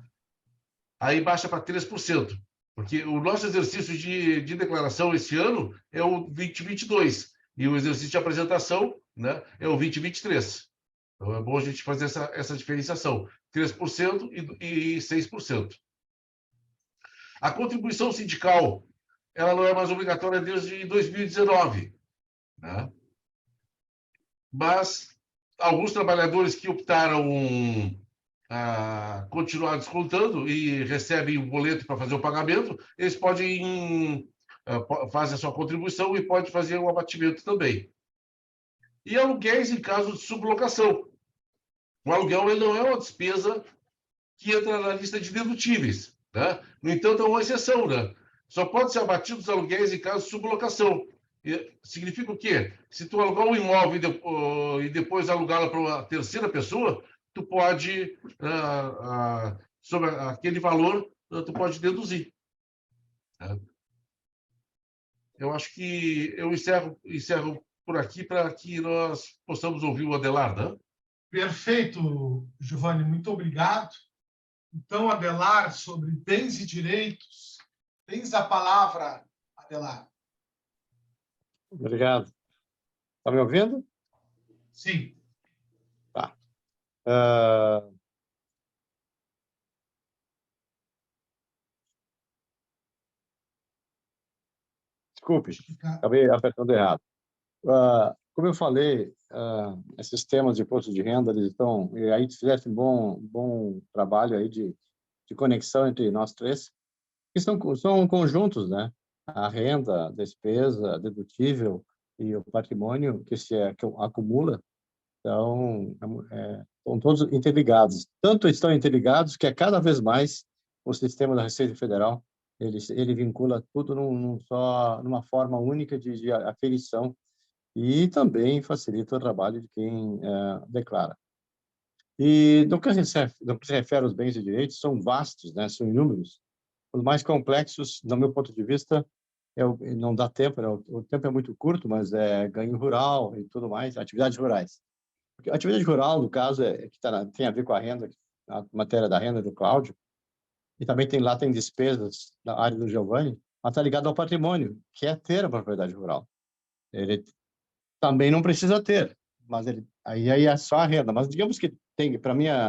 aí baixa para 3%, porque o nosso exercício de declaração esse ano é o 2022, e o exercício de apresentação, né, é o 2023. Então, é bom a gente fazer essa diferenciação, 3% e 6%. A contribuição sindical, ela não é mais obrigatória desde 2019, né? Mas alguns trabalhadores que optaram a continuar descontando e recebem o boleto para fazer o pagamento, eles podem fazer a sua contribuição e pode fazer o abatimento também. E aluguéis em caso de sublocação. O aluguel ele não é uma despesa que entra na lista de dedutíveis, né? No entanto, é uma exceção, né? Só pode ser abatido os aluguéis em caso de sublocação. Significa o quê? Se tu alugar um imóvel e depois alugá-lo para uma terceira pessoa, tu pode, sobre aquele valor, tu pode deduzir, né? Eu acho que eu encerro por aqui para que nós possamos ouvir o Adelar, né? Perfeito, Giovanni, muito obrigado. Então, Adelar, sobre bens e direitos, tens a palavra, Adelar. Obrigado. Está me ouvindo? Sim. Tá. Desculpe, acabei apertando errado. Como eu falei, esses temas de imposto de renda, eles estão... E aí fizesse um bom trabalho aí de conexão entre nós três, que são conjuntos, né? A renda, a despesa, dedutível e o patrimônio que que acumula, então, estão todos interligados. Tanto estão interligados que cada vez mais o sistema da Receita Federal ele vincula tudo numa forma única de aferição e também facilita o trabalho de quem declara. E no que se refere aos bens e direitos, são vastos, né? São inúmeros. Os mais complexos, do meu ponto de vista, não dá tempo, né? O tempo é muito curto, mas é ganho rural e tudo mais, atividades rurais. Porque a atividade rural, no caso, que tem a ver com a renda, a matéria da renda do Cláudio, e também tem despesas da área do Giovanni, mas está ligado ao patrimônio, que é ter a propriedade rural. Ele também não precisa ter, mas aí é só a renda. Mas digamos que tem,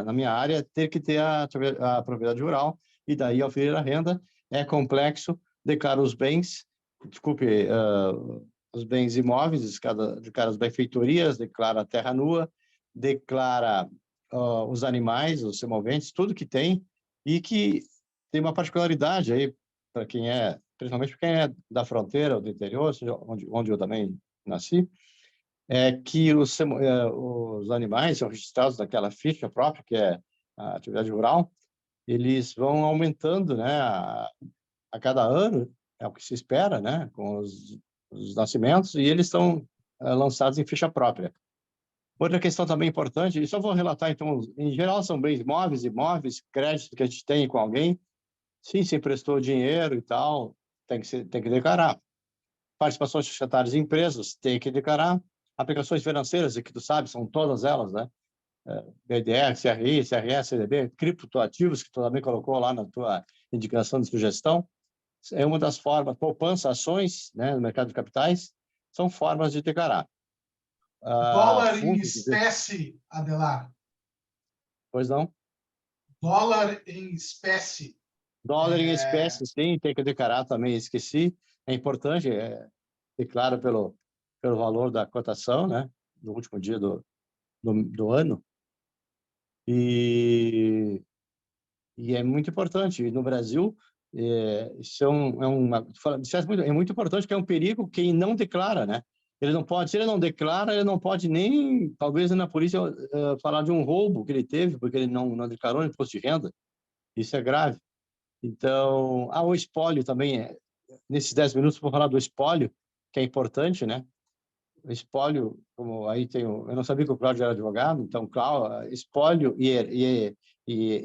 na minha área, ter que ter a propriedade rural, e daí oferir a renda é complexo, declara os bens, os bens imóveis, declara as benfeitorias, declara a terra nua, declara os animais, os semoventes, tudo que tem, e que tem uma particularidade aí, para principalmente para quem é da fronteira ou do interior, onde eu também nasci, é que os animais são registrados naquela ficha própria, que é a atividade rural, eles vão aumentando, né, a cada ano, é o que se espera, né, com os nascimentos, e eles estão lançados em ficha própria. Outra questão também importante, e só vou relatar, então, em geral são bens imóveis, créditos que a gente tem com alguém, sim, se emprestou dinheiro e tal, tem que declarar. Participações societárias em empresas, tem que declarar. Aplicações financeiras, que tu sabe, são todas elas, né? BDR, CRI, CRS, CDB, criptoativos, que tu também colocou lá na tua indicação de sugestão, é uma das formas. Poupança, ações, né, no mercado de capitais, são formas de declarar. Dólar em espécie, Adelar. Pois não? Dólar em espécie. Dólar em espécie, sim, tem que declarar também, esqueci. É importante, declara pelo valor da cotação, né, no último dia do ano. E é muito importante. No Brasil, isso é muito importante, que é um perigo quem não declara, né? Ele não pode, se ele não declara, ele não pode nem, talvez na polícia, falar de um roubo que ele teve, porque ele não declarou no imposto de renda. Isso é grave. Então, o espólio também, nesses 10 minutos, vou falar do espólio, que é importante, né? O espólio, como aí tem, eu não sabia que o Cláudio era advogado, então, espólio e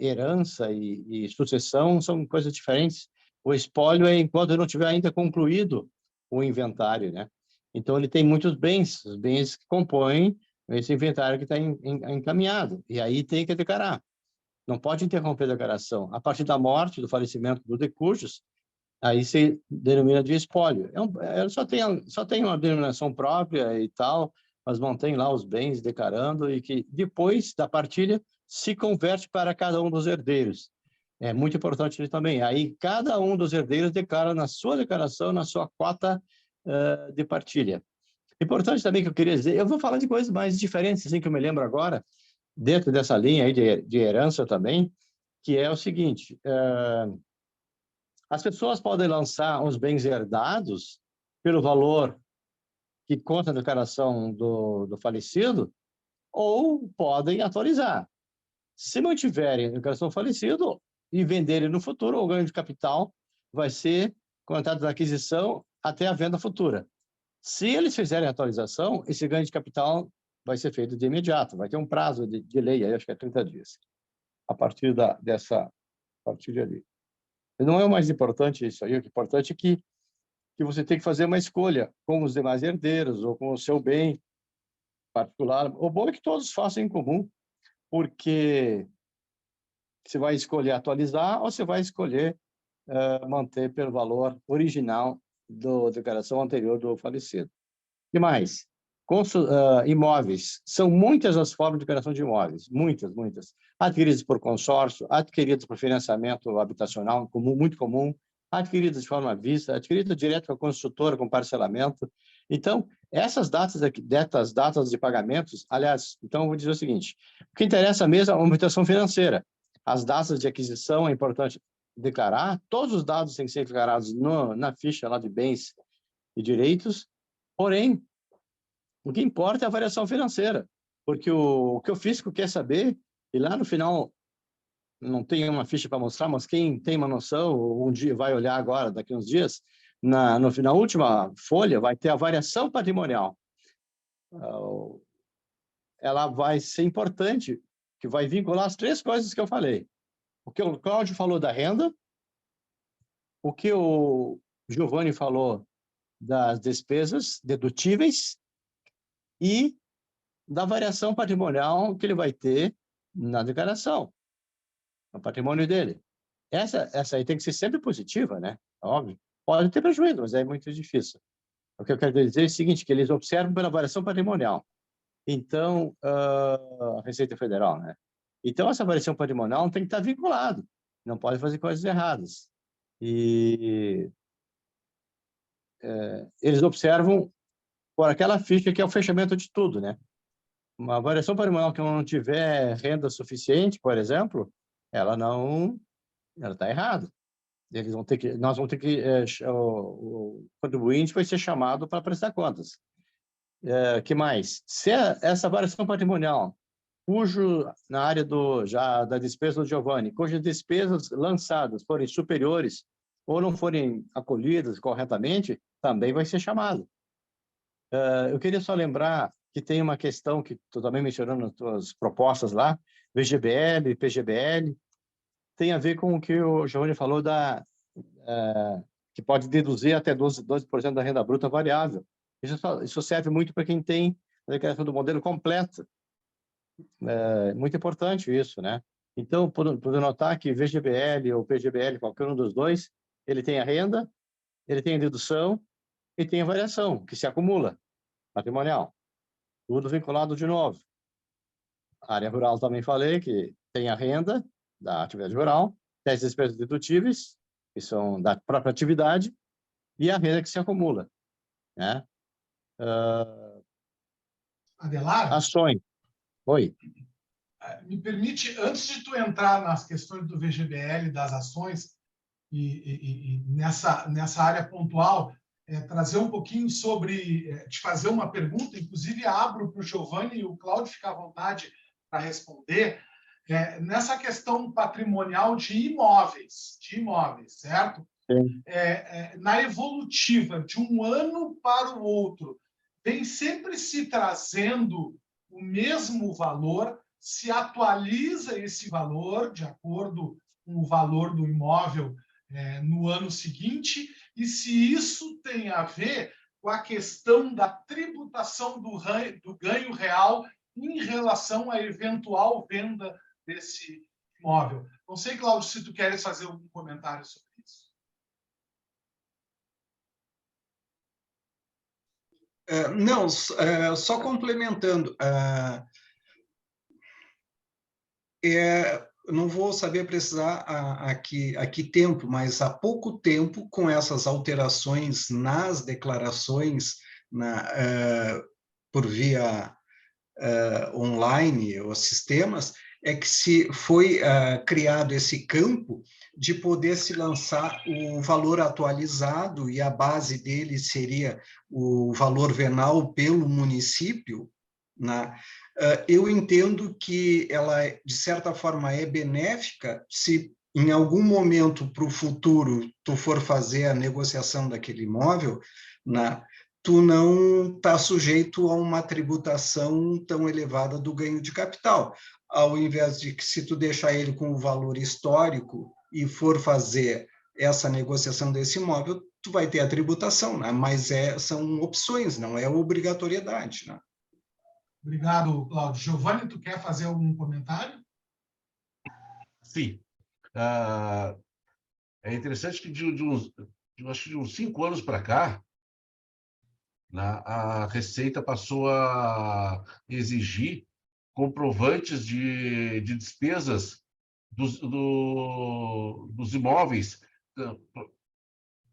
herança e sucessão são coisas diferentes. O espólio é enquanto não tiver ainda concluído o inventário, né? Então, ele tem muitos bens, os bens que compõem esse inventário que está encaminhado, e aí tem que declarar. Não pode interromper a declaração. A partir da morte, do falecimento do decujus, aí se denomina de espólio. Ela só tem uma denominação própria e tal, mas mantém lá os bens declarando e que depois da partilha se converte para cada um dos herdeiros. É muito importante isso também. Aí cada um dos herdeiros declara na sua declaração, na sua cota de partilha. Importante também que eu queria dizer, eu vou falar de coisas mais diferentes, assim, que eu me lembro agora, dentro dessa linha aí de herança também, que é o seguinte, as pessoas podem lançar os bens herdados pelo valor que consta na declaração do falecido, ou podem atualizar. Se mantiverem a declaração do falecido e venderem no futuro, o ganho de capital vai ser contado da aquisição até a venda futura. Se eles fizerem a atualização, esse ganho de capital vai ser feito de imediato, vai ter um prazo de lei, aí acho que é 30 dias, a partir dessa partilha ali. Não é o mais importante isso aí, o importante é que você tem que fazer uma escolha com os demais herdeiros ou com o seu bem particular. O bom é que todos façam em comum, porque você vai escolher atualizar ou você vai escolher manter pelo valor original da declaração anterior do falecido. E mais? Imóveis. São muitas as formas de declaração de imóveis, muitas. Adquiridos por consórcio, adquiridos por financiamento habitacional, muito comum, adquiridos de forma à vista, adquiridos direto com a construtora, com parcelamento. Então, essas datas de pagamentos, aliás, então eu vou dizer o seguinte, o que interessa mesmo é a movimentação financeira. As datas de aquisição é importante declarar, todos os dados têm que ser declarados na ficha lá de bens e direitos, porém, o que importa é a variação financeira, porque o que o físico quer saber, e lá no final, não tem uma ficha para mostrar, mas quem tem uma noção, um dia vai olhar agora, daqui a uns dias, na última folha, vai ter a variação patrimonial. Ela vai ser importante, que vai vincular as 3 coisas que eu falei. O que o Cláudio falou da renda, o que o Giovanni falou das despesas dedutíveis, e da variação patrimonial que ele vai ter na declaração, no patrimônio dele. Essa aí tem que ser sempre positiva, né? Óbvio. Pode ter prejuízo, mas é muito difícil. O que eu quero dizer é o seguinte, que eles observam pela variação patrimonial. Então, a Receita Federal, né? Então, essa variação patrimonial tem que estar vinculada. Não pode fazer coisas erradas. E eles observam por aquela ficha que é o fechamento de tudo, né? Uma variação patrimonial que não tiver renda suficiente, por exemplo, ela está errada. Nós vamos ter que o contribuinte vai ser chamado para prestar contas. Que mais? Se essa variação patrimonial, na área da despesa do Giovanni, cujas despesas lançadas forem superiores ou não forem acolhidas corretamente, também vai ser chamado. Eu queria só lembrar que tem uma questão que tu também mencionou nas tuas propostas lá, VGBL, PGBL, tem a ver com o que o Giovanni falou que pode deduzir até 12% da renda bruta variável. Isso serve muito para quem tem a declaração do modelo completa. É muito importante isso, né? Então, por notar que VGBL ou PGBL, qualquer um dos dois, ele tem a renda, ele tem a dedução e tem a variação, que se acumula, patrimonial. Tudo vinculado de novo. A área rural também falei que tem a renda da atividade rural, tem as despesas dedutíveis, que são da própria atividade, e a renda que se acumula, né? Adelar, ações. Oi. Me permite, antes de tu entrar nas questões do VGBL, das ações, e nessa área pontual, trazer um pouquinho sobre, te fazer uma pergunta, inclusive abro para o Giovanni e o Cláudio ficar à vontade para responder, nessa questão patrimonial de imóveis, certo? Sim. Na evolutiva de um ano para o outro, vem sempre se trazendo o mesmo valor, se atualiza esse valor de acordo com o valor do imóvel no ano seguinte, e se isso tem a ver com a questão da tributação do ganho real em relação à eventual venda desse imóvel. Não sei, Cláudio, se tu queres fazer algum comentário sobre isso. Não, só complementando. Não vou saber precisar a que tempo, mas há pouco tempo, com essas alterações nas declarações por via online, os sistemas, é que se foi criado esse campo de poder se lançar o valor atualizado, e a base dele seria o valor venal pelo município, né? Eu entendo que ela, de certa forma, é benéfica se em algum momento para o futuro tu for fazer a negociação daquele imóvel, né? Tu não está sujeito a uma tributação tão elevada do ganho de capital, ao invés de que, se tu deixar ele com o valor histórico e for fazer essa negociação desse imóvel, tu vai ter a tributação, né? Mas são opções, não é obrigatoriedade, né? Obrigado, Cláudio. Giovanni, tu quer fazer algum comentário? Sim. É interessante que acho que de uns 5 anos para cá, a Receita passou a exigir comprovantes de despesas dos imóveis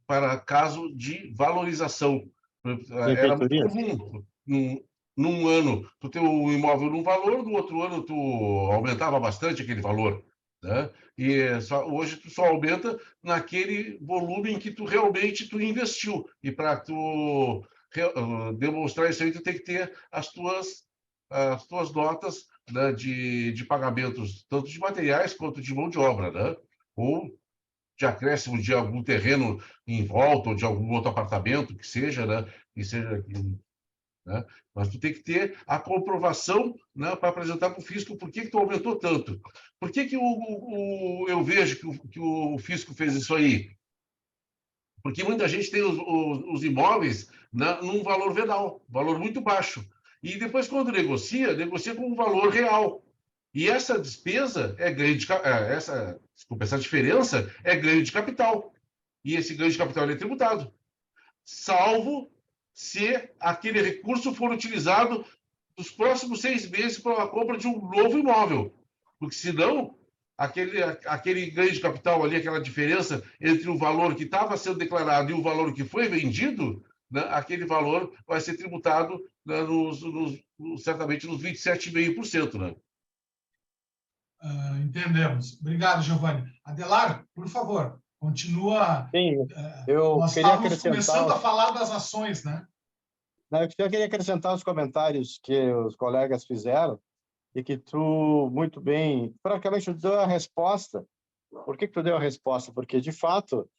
para caso de valorização. Era muito comum, num ano, tu ter o imóvel num valor, no outro ano tu aumentava bastante aquele valor, né? E hoje tu só aumenta naquele volume em que tu realmente investiu. E para tu demonstrar isso aí, tu tem que ter as tuas notas, né, de pagamentos, tanto de materiais quanto de mão de obra, né? Ou de acréscimo de algum terreno em volta, ou de algum outro apartamento, que seja, né? Né? Mas tu tem que ter a comprovação, né, para apresentar para o fisco por que tu aumentou tanto. Por que eu vejo que o fisco fez isso aí? Porque muita gente tem os imóveis, né, num valor venal, valor muito baixo. E depois, quando negocia com um valor real. E essa despesa é ganho de essa diferença é ganho de capital. E esse ganho de capital é tributado, salvo se aquele recurso for utilizado nos próximos 6 meses para a compra de um novo imóvel. Porque, senão, aquele ganho de capital ali, aquela diferença entre o valor que estava sendo declarado e o valor que foi vendido, né, aquele valor vai ser tributado, né, certamente nos 27,5%. Né? Entendemos. Obrigado, Giovanni. Adelar, por favor, continua. Sim, eu nós queria estávamos acrescentar... começando a falar das ações, né? Eu queria acrescentar os comentários que os colegas fizeram e que tu, muito bem, praticamente deu a resposta. Por que tu deu a resposta? Porque, de fato,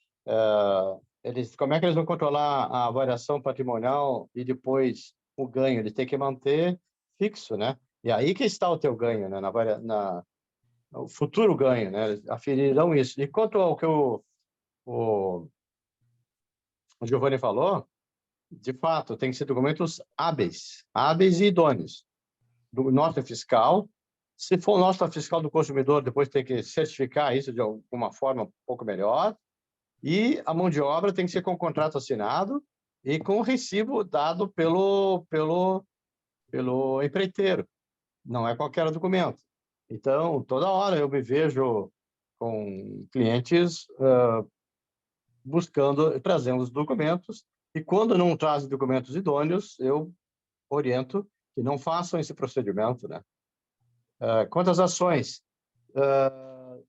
como é que eles vão controlar a variação patrimonial e depois o ganho? Eles têm que manter fixo, né? E aí que está o teu ganho, né? O futuro ganho, né? Eles aferirão isso. E quanto ao que o Giovanni falou, de fato, tem que ser documentos hábeis e idôneos. Do nota fiscal, se for nota fiscal do consumidor, depois tem que certificar isso de alguma forma um pouco melhor, e a mão de obra tem que ser com contrato assinado e com recibo dado pelo empreiteiro, não é qualquer documento. Então, toda hora eu me vejo com clientes trazendo os documentos, e quando não trazem documentos idôneos, eu oriento que não façam esse procedimento, né? Quanto às ações,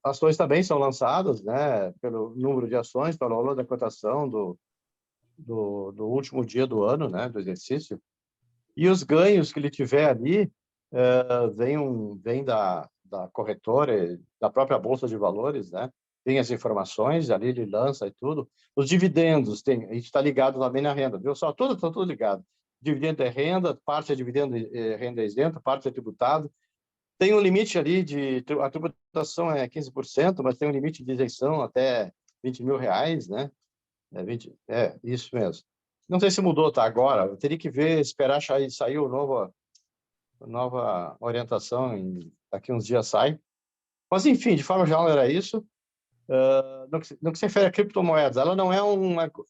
ações também são lançadas, né, pelo número de ações, pelo valor da cotação do último dia do ano, né, do exercício, e os ganhos que ele tiver ali vem da corretora, da própria Bolsa de Valores, né? Tem as informações, ali ele lança e tudo. Os dividendos, a gente está ligado também na renda, viu? Só tudo ligado. Dividendo é renda, parte é dividendo, renda é isenta, parte é tributado. Tem um limite ali a tributação é 15%, mas tem um limite de isenção até R$ 20.000, né? Isso mesmo. Não sei se mudou, tá? Agora, eu teria que ver, esperar sair nova orientação, daqui uns dias sai. Mas, enfim, de forma geral, era isso. No que se refere a criptomoedas, ela não é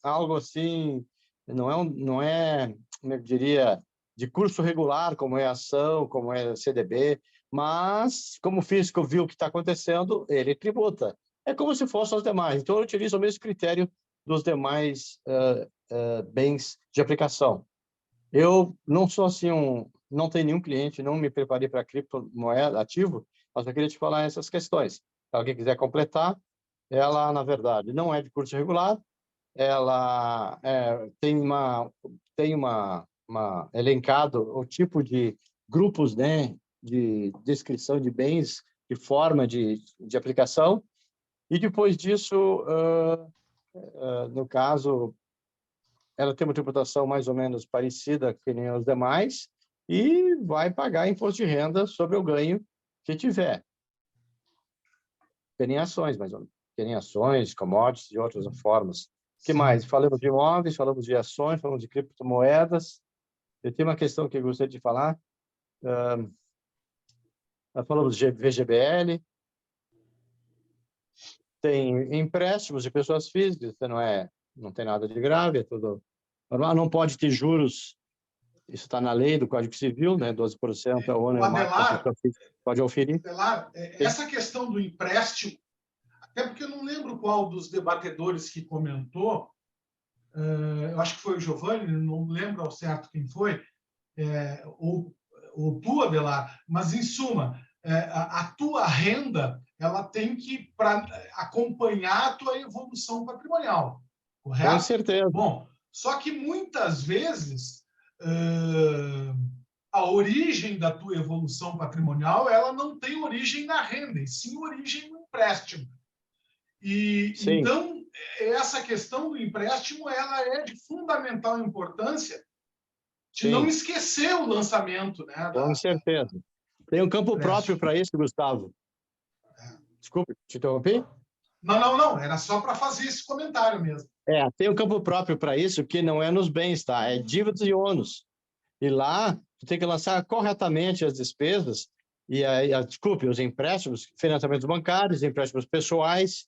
algo assim, não é, como eu diria, de curso regular, como é ação, como é CDB, mas, como o físico viu o que está acontecendo, ele tributa. É como se fossem os demais. Então, eu utilizo o mesmo critério dos demais bens de aplicação. Eu não sou assim não tenho nenhum cliente, não me preparei para criptomoeda ativo, mas eu queria te falar essas questões. Se alguém quiser completar, ela, na verdade, não é de curso regular, ela tem elencado o tipo de grupos, né, de descrição de bens, de forma de aplicação, e depois disso, no caso, ela tem uma tributação mais ou menos parecida que nem os demais e vai pagar imposto de renda sobre o ganho que tiver. Tem ações, mais ou menos. Tem ações, commodities e outras formas. O que mais? Falamos de imóveis, falamos de ações, falamos de criptomoedas. Eu tenho uma questão que eu gostaria de falar. Falamos de VGBL. Tem empréstimos de pessoas físicas, não tem nada de grave, é tudo normal. Não pode ter juros. Isso está na lei do Código Civil, né? 12% é o ano Adelar, pode oferir. Adelar, essa questão do empréstimo, até porque eu não lembro qual dos debatedores que comentou, eu acho que foi o Giovanni, não lembro ao certo quem foi, ou tu, Adelar, mas, em suma, a tua renda ela tem que acompanhar a tua evolução patrimonial, correto? Com certeza. Bom, só que muitas vezes a origem da tua evolução patrimonial ela não tem origem na renda, e sim origem no empréstimo. E Sim. então essa questão do empréstimo ela é de fundamental importância de não esquecer o lançamento, né? Com certeza. Tem um campo próprio para isso, Gustavo. Desculpe, te interrompi? Não. Era só para fazer esse comentário mesmo. Tem um campo próprio para isso que não é nos bens, tá? É dívidas e ônus. E lá, tu tem que lançar corretamente as despesas e, desculpe, os empréstimos, financiamentos bancários, empréstimos pessoais,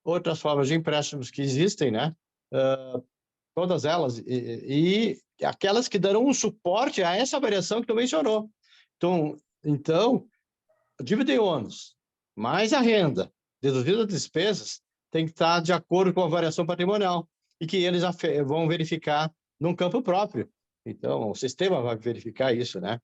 outras formas de empréstimos que existem, né? Todas elas. E aquelas que darão um suporte a essa variação que tu mencionou. Então, dívida e ônus, mais a renda, deduzidas as despesas, tem que estar de acordo com a variação patrimonial e que eles vão verificar num campo próprio. Então, o sistema vai verificar isso, né?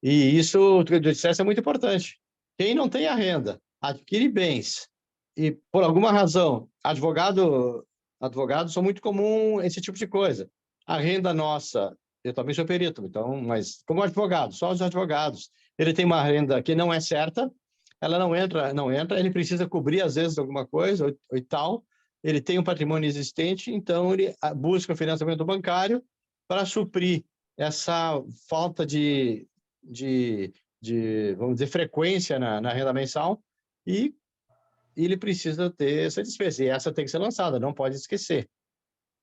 E isso, que eu dissesse, é muito importante. Quem não tem a renda, adquire bens e, por alguma razão, advogados são muito comum esse tipo de coisa. A renda nossa, eu também sou perito, então, mas como advogado, só os advogados, ele tem uma renda que não é certa, ela não entra, ele precisa cobrir, às vezes, alguma coisa ou tal, ele tem um patrimônio existente, então ele busca o financiamento bancário para suprir essa falta de vamos dizer, frequência na renda mensal e ele precisa ter essa despesa. E essa tem que ser lançada, não pode esquecer.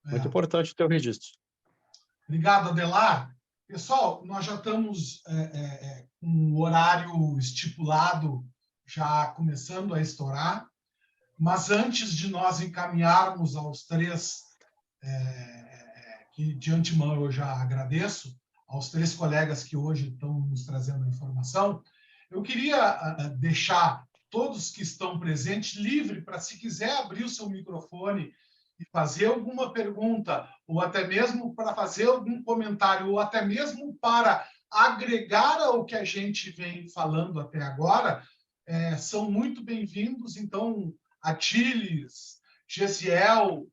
Muito importante ter o registro. Obrigado, Adelar. Pessoal, nós já estamos com o horário estipulado já começando a estourar, mas antes de nós encaminharmos aos três, que de antemão eu já agradeço, aos três colegas que hoje estão nos trazendo a informação, eu queria deixar todos que estão presentes livre para, se quiser, abrir o seu microfone e fazer alguma pergunta, ou até mesmo para fazer algum comentário, ou até mesmo para agregar ao que a gente vem falando até agora, são muito bem-vindos. Então, Atiles, Gesiel,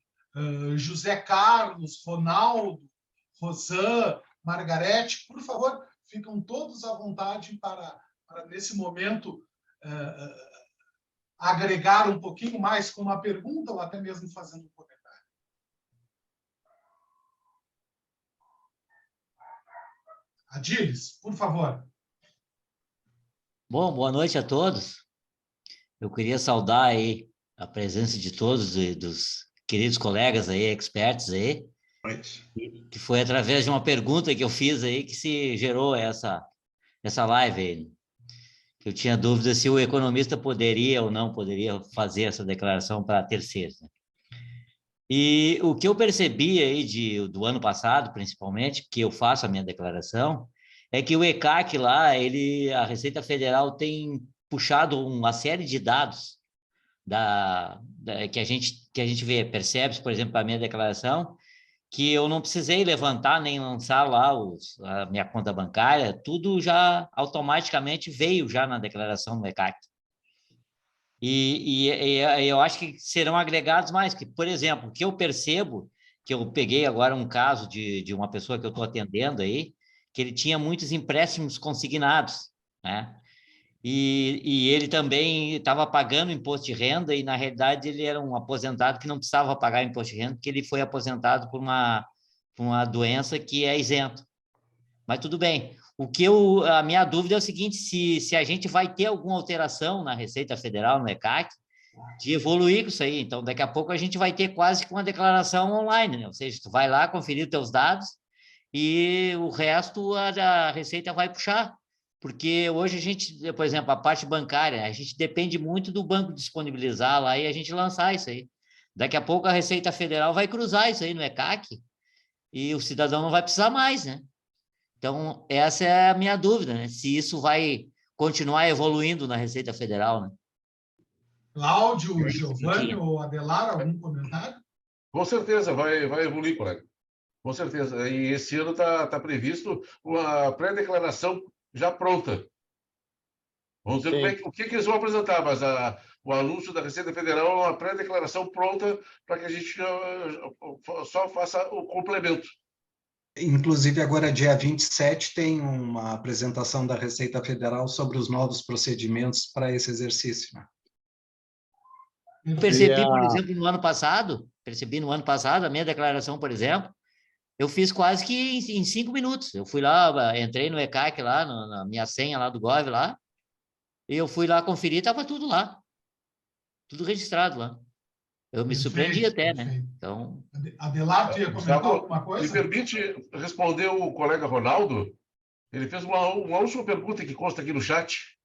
José Carlos, Ronaldo, Rosan, Margarete, por favor, ficam todos à vontade para nesse momento, agregar um pouquinho mais com uma pergunta ou até mesmo fazendo um comentário. Adílis, por favor. Bom, boa noite a todos. Eu queria saudar aí a presença de todos dos queridos colegas aí, experts aí, que foi através de uma pergunta que eu fiz aí que se gerou essa live aí. Eu tinha dúvida se o economista poderia ou não poderia fazer essa declaração para terceiros, né? E o que eu percebi aí do ano passado, principalmente, que eu faço a minha declaração, é que o ECAC lá, a Receita Federal tem puxado uma série de dados que a gente percebe, por exemplo, a minha declaração, que eu não precisei levantar nem lançar lá a minha conta bancária, tudo já automaticamente veio já na declaração do ECAC. E eu acho que serão agregados mais, que, por exemplo, o que eu percebo, que eu peguei agora um caso de uma pessoa que eu estou atendendo aí, que ele tinha muitos empréstimos consignados, né? E ele também estava pagando imposto de renda e, na realidade, ele era um aposentado que não precisava pagar imposto de renda, porque ele foi aposentado por uma doença que é isento. Mas tudo bem. A minha dúvida é o seguinte, se a gente vai ter alguma alteração na Receita Federal, no ECAC, de evoluir com isso aí. Então, daqui a pouco a gente vai ter quase que uma declaração online, né? Ou seja, tu vai lá conferir os teus dados e o resto a Receita vai puxar. Porque hoje a gente, por exemplo, a parte bancária, a gente depende muito do banco disponibilizar lá e a gente lançar isso aí. Daqui a pouco a Receita Federal vai cruzar isso aí no ECAC e o cidadão não vai precisar mais, né? Então, essa é a minha dúvida, né? Se isso vai continuar evoluindo na Receita Federal, né? Cláudio, Giovanni ou Adelar, algum comentário? Com certeza, vai evoluir, colega. Com certeza. E esse ano está previsto uma pré-declaração já pronta. Vamos ver o que eles vão apresentar, mas o anúncio da Receita Federal é uma pré-declaração pronta para que a gente só faça o complemento. Inclusive, agora, dia 27, tem uma apresentação da Receita Federal sobre os novos procedimentos para esse exercício, né? Eu percebi, por exemplo, no ano passado, a minha declaração, por exemplo, eu fiz quase que em 5 minutos. Eu fui lá, entrei no ECAC lá, na minha senha lá do Gov lá, e eu fui lá conferir, estava tudo lá. Tudo registrado lá. Eu me surpreendi até, né? Então... Adelar, tu ia comentar alguma coisa? Me permite responder o colega Ronaldo? Ele fez uma última pergunta que consta aqui no chat.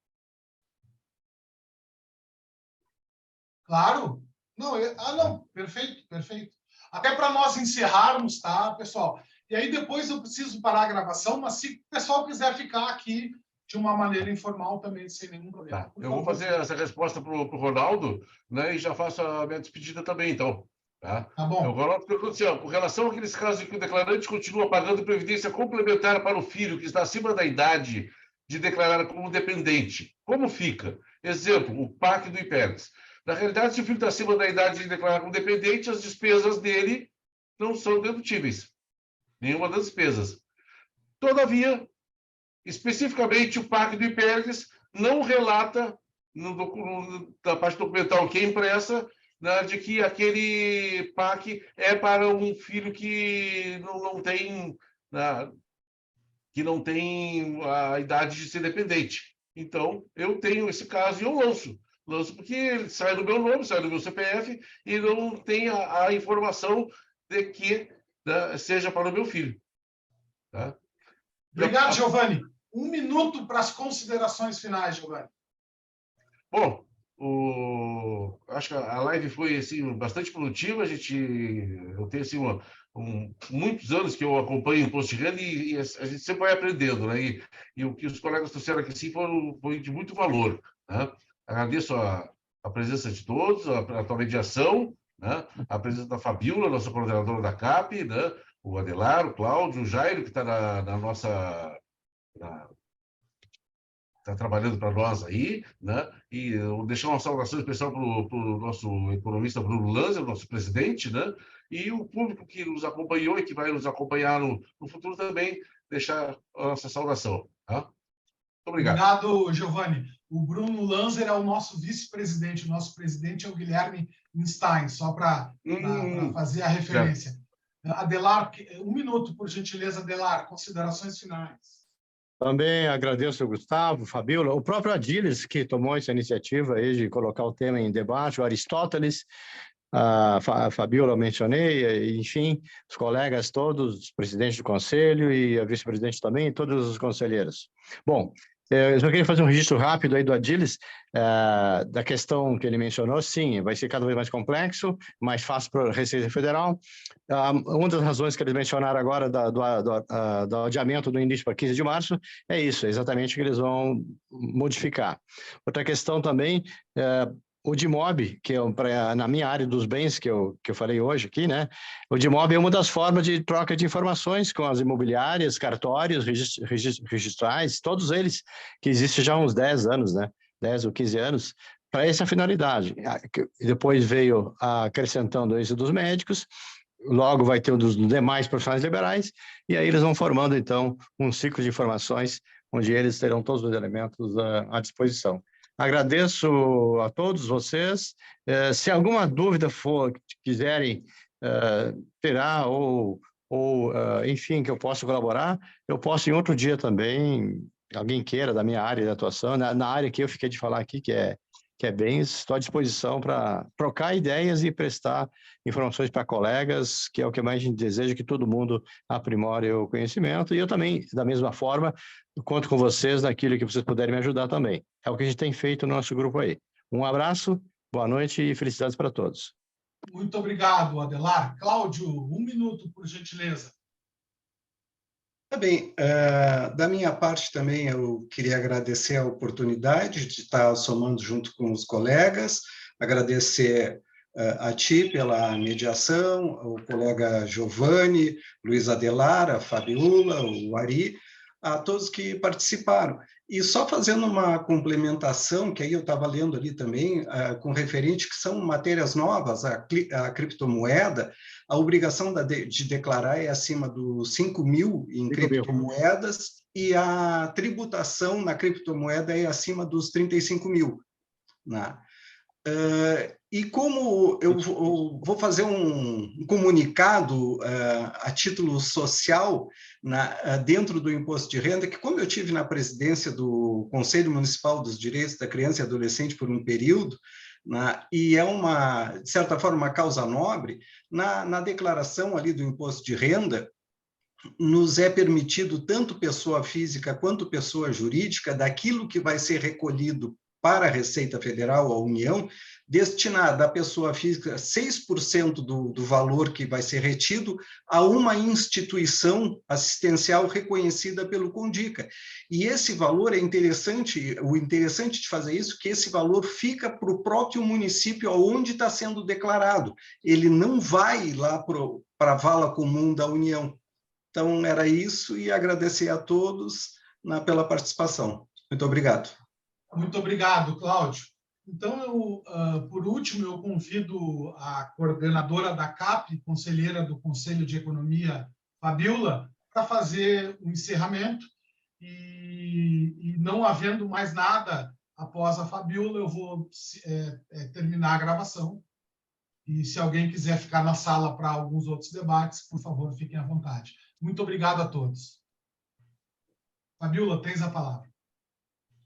Claro. Não, perfeito, perfeito. Até para nós encerrarmos, tá, pessoal? E aí depois eu preciso parar a gravação, mas se o pessoal quiser ficar aqui de uma maneira informal também, sem nenhum problema. Tá. Eu vou fazer essa resposta para o Ronaldo, né, e já faço a minha despedida também, então. Tá bom. O Ronaldo pergunta assim, com relação àqueles casos em que o declarante continua pagando previdência complementar para o filho que está acima da idade de declarar como dependente, como fica? Exemplo, o PAC do IPERGS. Na realidade, se o filho está acima da idade de declarar como dependente, as despesas dele não são dedutíveis. Nenhuma das despesas. Todavia, especificamente, o PAC do IPERGS não relata, na parte documental que é impressa, né, de que aquele PAC é para um filho que não tem a idade de ser dependente. Então, eu tenho esse caso e eu lanço. Lanço porque ele sai do meu nome, sai do meu CPF e não tem a informação de que, né, seja para o meu filho. Tá? Obrigado, Giovanni. 1 minuto para as considerações finais, Giovanni. Bom, acho que a live foi assim, bastante produtiva. Eu tenho assim, muitos anos que eu acompanho o imposto de renda e a gente sempre vai aprendendo, né? E o que os colegas trouxeram aqui sim, foi de muito valor, né? Agradeço a presença de todos, a tua mediação, né? A presença da Fabíola, nossa coordenadora da CAP, né? O Adelar, o Cláudio, o Jairo, que está na nossa... está trabalhando para nós aí, né? E eu deixar uma saudação especial para o nosso economista Bruno Lanza, nosso presidente, né? E o público que nos acompanhou e que vai nos acompanhar no futuro também, deixar a nossa saudação. Tá? Muito obrigado. Obrigado, Giovanni. O Bruno Lanzer é o nosso vice-presidente, o nosso presidente é o Guilherme Stein, só para fazer a referência. Adelar, 1 minuto, por gentileza, Adelar, considerações finais. Também agradeço ao Gustavo, Fabíola, o próprio Adiles, que tomou essa iniciativa aí de colocar o tema em debate, o Aristóteles, a Fabíola mencionei, enfim, os colegas todos, os presidentes do conselho e a vice-presidente também, e todos os conselheiros. Bom, eu só queria fazer um registro rápido aí do Adiles, da questão que ele mencionou. Sim, vai ser cada vez mais complexo, mais fácil para a Receita Federal. Uma das razões que eles mencionaram agora do adiamento do início para 15 de março é isso, é exatamente o que eles vão modificar. Outra questão também, o DIMOB, que na minha área dos bens que eu falei hoje aqui, né? O DIMOB é uma das formas de troca de informações com as imobiliárias, cartórios, registrais, todos eles que existem já há uns 10 anos, né? 10 ou 15 anos, para essa finalidade. Depois veio acrescentando esse dos médicos, logo vai ter um dos demais profissionais liberais, e aí eles vão formando, então, um ciclo de informações onde eles terão todos os elementos à disposição. Agradeço a todos vocês. Se alguma dúvida quiserem tirar enfim, que eu possa colaborar, eu posso em outro dia também, alguém queira da minha área de atuação, na área que eu fiquei de falar aqui, que é bens, estou à disposição para trocar ideias e prestar informações para colegas, que é o que mais a gente deseja, que todo mundo aprimore o conhecimento, e eu também, da mesma forma, conto com vocês naquilo que vocês puderem me ajudar também. É o que a gente tem feito no nosso grupo aí. Um abraço, boa noite e felicidades para todos. Muito obrigado, Adelar. Cláudio, 1 minuto, por gentileza. Tá bem, da minha parte também eu queria agradecer a oportunidade de estar somando junto com os colegas, agradecer a ti pela mediação, o colega Giovanni, Luiz Adelar, a Fabiola, o Ari, a todos que participaram. E só fazendo uma complementação, que aí eu estava lendo ali também, com referente que são matérias novas, a criptomoeda, a obrigação de declarar é acima dos 5 mil em criptomoedas e a tributação na criptomoeda é acima dos 35 mil. Né? E como eu vou fazer um comunicado a título social dentro do imposto de renda, que como eu tive na presidência do Conselho Municipal dos Direitos da Criança e Adolescente por um período, e é de certa forma, uma causa nobre, na declaração ali do imposto de renda, nos é permitido, tanto pessoa física quanto pessoa jurídica, daquilo que vai ser recolhido para a Receita Federal, a União, destinar da pessoa física 6% do valor que vai ser retido a uma instituição assistencial reconhecida pelo CONDICA. E esse valor é interessante, o interessante de fazer isso, que esse valor fica para o próprio município onde está sendo declarado. Ele não vai lá para a vala comum da União. Então, era isso, e agradecer a todos pela participação. Muito obrigado. Muito obrigado, Cláudio. Então, por último, eu convido a coordenadora da CAP, conselheira do Conselho de Economia, Fabiola, para fazer o encerramento. E não havendo mais nada após a Fabiola, eu vou terminar a gravação. E se alguém quiser ficar na sala para alguns outros debates, por favor, fiquem à vontade. Muito obrigado a todos. Fabiola, tens a palavra.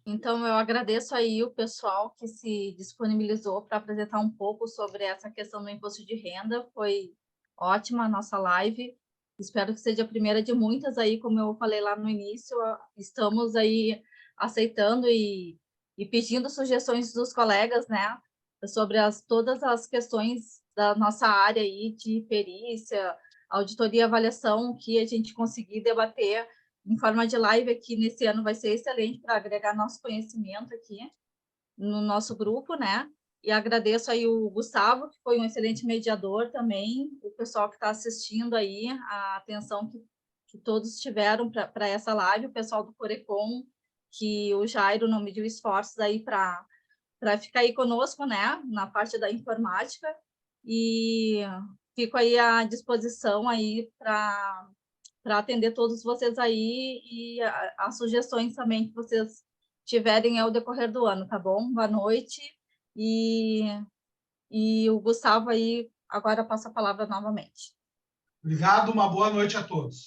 Então, eu agradeço aí o pessoal que se disponibilizou para apresentar um pouco sobre essa questão do imposto de renda. Foi ótima a nossa live. Espero que seja a primeira de muitas aí, como eu falei lá no início. Estamos aí aceitando e pedindo sugestões dos colegas, né, sobre todas as questões da nossa área aí de perícia, auditoria e avaliação, que a gente conseguir debater em forma de live aqui nesse ano vai ser excelente para agregar nosso conhecimento aqui no nosso grupo, né? E agradeço aí o Gustavo, que foi um excelente mediador também, o pessoal que está assistindo aí, a atenção que todos tiveram para essa live, o pessoal do Corecon, que o Jairo não mediu esforços aí para ficar aí conosco, né, na parte da informática, e fico aí à disposição aí para atender todos vocês aí e as sugestões também que vocês tiverem ao decorrer do ano, tá bom? Boa noite, e o Gustavo aí agora passa a palavra novamente. Obrigado, uma boa noite a todos.